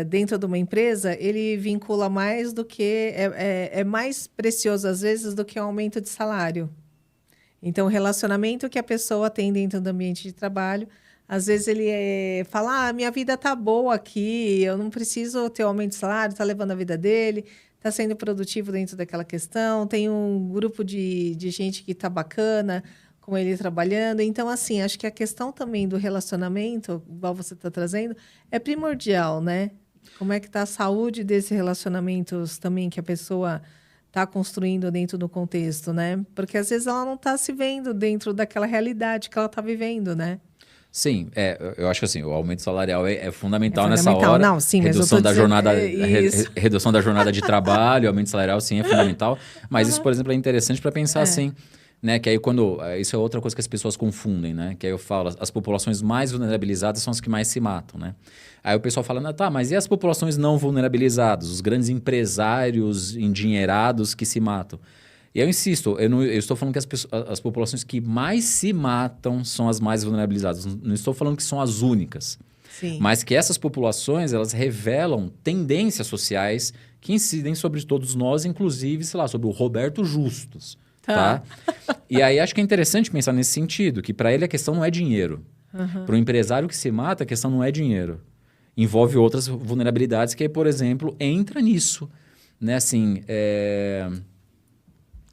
dentro de uma empresa, ele vincula mais do que... É mais precioso, às vezes, do que o aumento de salário. Então, o relacionamento que a pessoa tem dentro do ambiente de trabalho, às vezes ele fala, minha vida tá boa aqui, eu não preciso ter aumento de salário, tá levando a vida dele, está sendo produtivo dentro daquela questão, tem um grupo de gente que está bacana com ele trabalhando. Então, assim, acho que a questão também do relacionamento, igual você está trazendo, é primordial, né? Como é que está a saúde desses relacionamentos também que a pessoa está construindo dentro do contexto, né? Porque às vezes ela não está se vendo dentro daquela realidade que ela está vivendo, né? Sim, eu acho que assim, o aumento salarial é fundamental, É nessa fundamental. hora. Não, sim, mas eu tô Redução da dizendo, jornada, isso. redução da jornada de trabalho, aumento salarial, sim, é fundamental. Mas isso, por exemplo, é interessante para pensar assim, né? Que aí isso é outra coisa que as pessoas confundem, né? Que aí eu falo, as populações mais vulnerabilizadas são as que mais se matam, né? Aí o pessoal fala, tá, mas e as populações não vulnerabilizadas? Os grandes empresários endinheirados que se matam? E eu insisto, eu estou falando que as populações que mais se matam são as mais vulnerabilizadas. Não estou falando que são as únicas. Sim. Mas que essas populações, elas revelam tendências sociais que incidem sobre todos nós, inclusive, sei lá, sobre o Roberto Justus. Tá? E aí acho que é interessante pensar nesse sentido, que para ele a questão não é dinheiro. Para o empresário que se mata, a questão não é dinheiro. Envolve outras vulnerabilidades que, por exemplo, entra nisso. Né? Assim,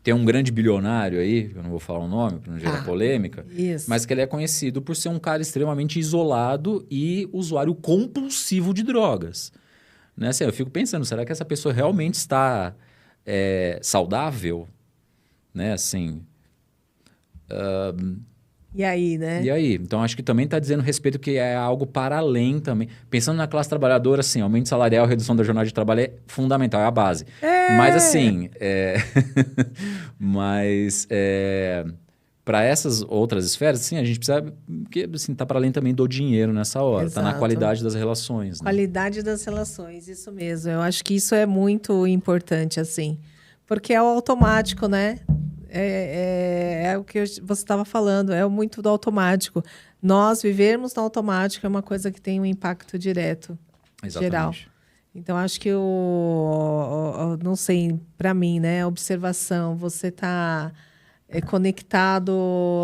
tem um grande bilionário aí, eu não vou falar o nome para não gerar polêmica, mas que ele é conhecido por ser um cara extremamente isolado e usuário compulsivo de drogas. Né? Assim, eu fico pensando, será que essa pessoa realmente está saudável? Né? Assim, e aí, né? E aí? Então, acho que também está dizendo respeito que é algo para além também. Pensando na classe trabalhadora, assim, aumento salarial, redução da jornada de trabalho é fundamental, é a base. Mas, assim, para essas outras esferas, sim, a gente precisa que assim, tá para além também do dinheiro nessa hora. Está na qualidade das relações. Né? Qualidade das relações, isso mesmo. Eu acho que isso é muito importante, assim. Porque é o automático, né? É o que você estava falando, é muito do automático. Nós vivermos no automático é uma coisa que tem um impacto direto, geral. Então, acho que não sei, para mim, né? A observação, você tá conectado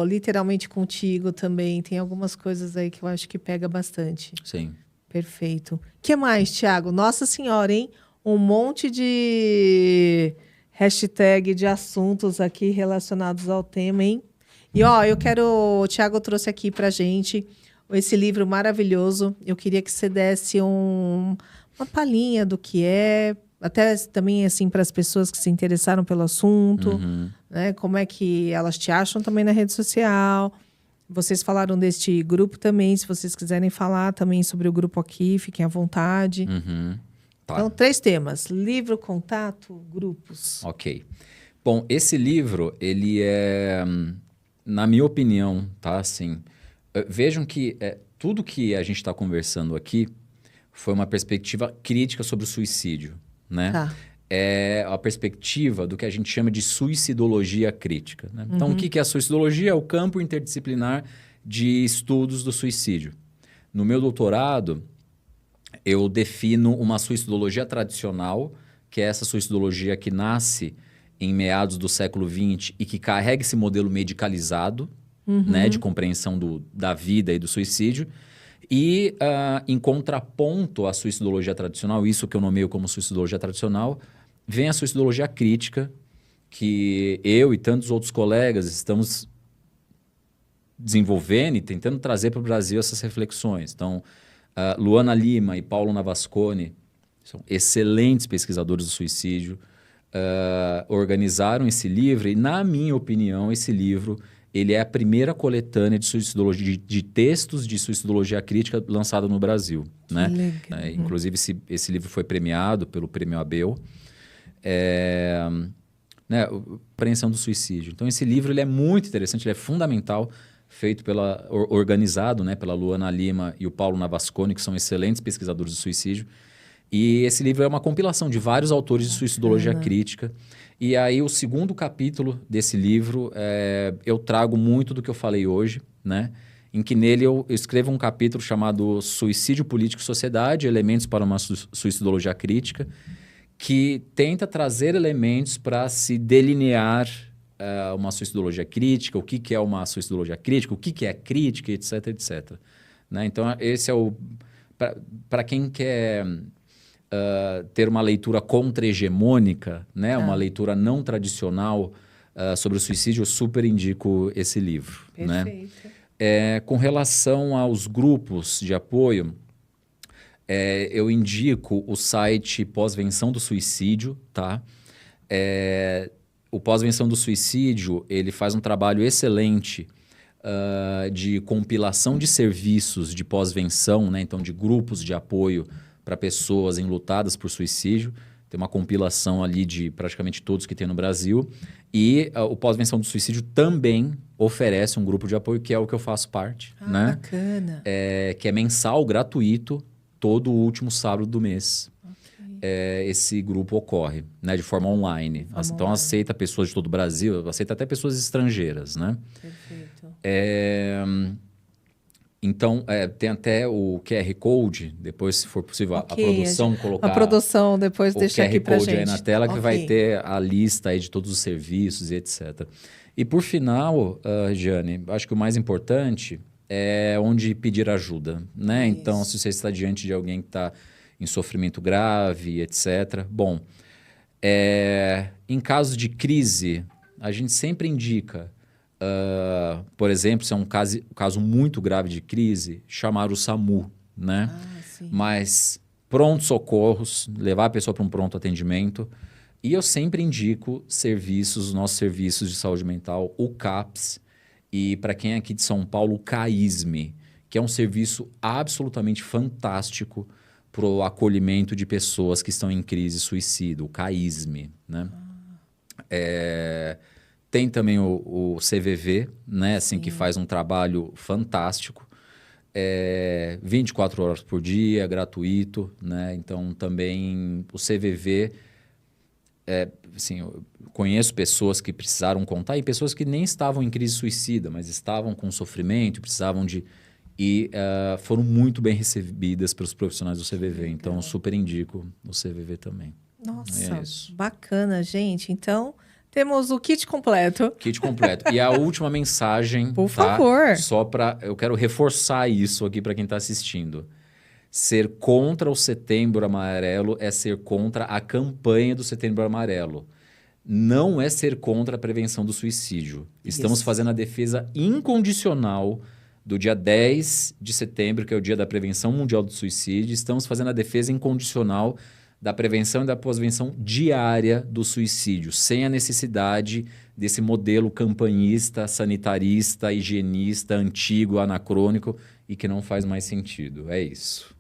literalmente contigo também. Tem algumas coisas aí que eu acho que pega bastante. Sim. Perfeito. O que mais, Thiago? Nossa Senhora, hein? Um monte de hashtag de assuntos aqui relacionados ao tema, hein? E, o Thiago trouxe aqui pra gente esse livro maravilhoso. Eu queria que você desse uma palhinha do que é, até também, assim, para as pessoas que se interessaram pelo assunto, né? Como é que elas te acham também na rede social. Vocês falaram deste grupo também, se vocês quiserem falar também sobre o grupo aqui, fiquem à vontade. Tá. Então, 3 temas: livro, contato, grupos. Ok. Bom, esse livro, ele é, na minha opinião, tá? Assim, vejam que tudo que a gente está conversando aqui foi uma perspectiva crítica sobre o suicídio, né? Tá. É a perspectiva do que a gente chama de suicidologia crítica. Né? Então, o que é a suicidologia? É o campo interdisciplinar de estudos do suicídio. No meu doutorado, eu defino uma suicidologia tradicional, que é essa suicidologia que nasce em meados do século XX e que carrega esse modelo medicalizado, né, de compreensão da vida e do suicídio. E, em contraponto à suicidologia tradicional, isso que eu nomeio como suicidologia tradicional, vem a suicidologia crítica, que eu e tantos outros colegas estamos desenvolvendo e tentando trazer para o Brasil essas reflexões. Então, Luana Lima e Paulo Navasconi são excelentes pesquisadores do suicídio, organizaram esse livro e, na minha opinião, esse livro ele é a primeira coletânea de suicidologia, de textos de suicidologia crítica lançada no Brasil. Né? Inclusive, esse livro foi premiado pelo Prêmio Abel. Né, Compreensão do Suicídio. Então, esse livro ele é muito interessante, ele é fundamental, feito organizado, né, pela Luana Lima e o Paulo Navasconi, que são excelentes pesquisadores do suicídio. E esse livro é uma compilação de vários autores de suicidologia crítica. E aí, o segundo capítulo desse livro, eu trago muito do que eu falei hoje, né? Em que nele eu escrevo um capítulo chamado Suicídio Político e Sociedade, Elementos para uma Suicidologia Crítica, que tenta trazer elementos para se delinear uma suicidologia crítica, o que é uma suicidologia crítica, o que é crítica, etc, etc. Né? Então, esse é para quem quer ter uma leitura contra-hegemônica, né? Uma leitura não tradicional sobre o suicídio, eu super indico esse livro. Perfeito. Né? Com relação aos grupos de apoio, eu indico o site Pós-Venção do Suicídio, tá? O Pós-Venção do Suicídio, ele faz um trabalho excelente de compilação de serviços de pós-venção, né? Então de grupos de apoio para pessoas enlutadas por suicídio. Tem uma compilação ali de praticamente todos que tem no Brasil. E o Pós-Venção do Suicídio também oferece um grupo de apoio, que é o que eu faço parte. Né? Bacana. Que é mensal, gratuito, todo o último sábado do mês. Esse grupo ocorre, né, de forma online. Então, aceita pessoas de todo o Brasil, aceita até pessoas estrangeiras, né? Perfeito. Então, tem até o QR Code, depois, se for possível, a produção colocar... A produção depois deixa aqui pra gente. O QR Code aí na tela, que vai ter a lista aí de todos os serviços e etc. E, por final, Jane, acho que o mais importante é onde pedir ajuda, né? Isso. Então, se você está diante de alguém que está em sofrimento grave, etc. Bom, em caso de crise, a gente sempre indica, por exemplo, se é um caso muito grave de crise, chamar o SAMU, né? Mas pronto-socorros, levar a pessoa para um pronto atendimento. E eu sempre indico os nossos serviços de saúde mental, o CAPS, e para quem é aqui de São Paulo, o CAISME, que é um serviço absolutamente fantástico para o acolhimento de pessoas que estão em crise suicida, o CAISME, né? Tem também o CVV, né? Assim, que faz um trabalho fantástico. 24 horas por dia, gratuito, né? Então, também o CVV... assim, eu conheço pessoas que precisaram contar e pessoas que nem estavam em crise suicida, mas estavam com sofrimento, precisavam de... E foram muito bem recebidas pelos profissionais do CVV. Legal. Então, eu super indico o CVV também. Nossa, bacana, gente. Então, temos o kit completo. Kit completo. E a última mensagem... Por favor. Só para... Eu quero reforçar isso aqui para quem está assistindo. Ser contra o Setembro Amarelo é ser contra a campanha do Setembro Amarelo. Não é ser contra a prevenção do suicídio. Estamos fazendo a defesa incondicional do dia 10 de setembro, que é o dia da prevenção mundial do suicídio. Estamos fazendo a defesa incondicional da prevenção e da pós-venção diária do suicídio, sem a necessidade desse modelo campanhista, sanitarista, higienista, antigo, anacrônico e que não faz mais sentido. É isso.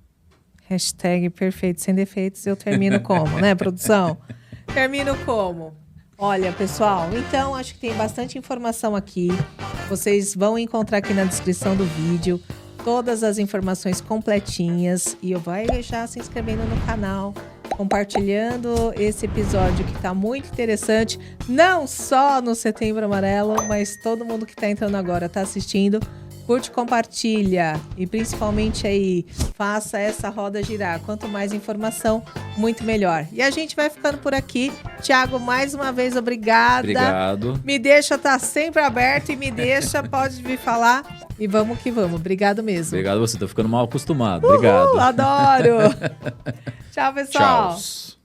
Hashtag perfeito, sem defeitos. Eu termino como, né, produção? Termino como? Olha, pessoal, então acho que tem bastante informação aqui. Vocês vão encontrar aqui na descrição do vídeo todas as informações completinhas. E eu vou já se inscrevendo no canal, compartilhando esse episódio que está muito interessante. Não só no Setembro Amarelo, mas todo mundo que está entrando agora, está assistindo. Curte, compartilha e principalmente aí, faça essa roda girar. Quanto mais informação, muito melhor. E a gente vai ficando por aqui. Thiago, mais uma vez, obrigada. Obrigado. Me deixa estar sempre aberto e me deixa, pode vir falar. E vamos que vamos. Obrigado mesmo. Obrigado a você, tô ficando mal acostumado. Obrigado. Adoro. Tchau, pessoal. Tchau.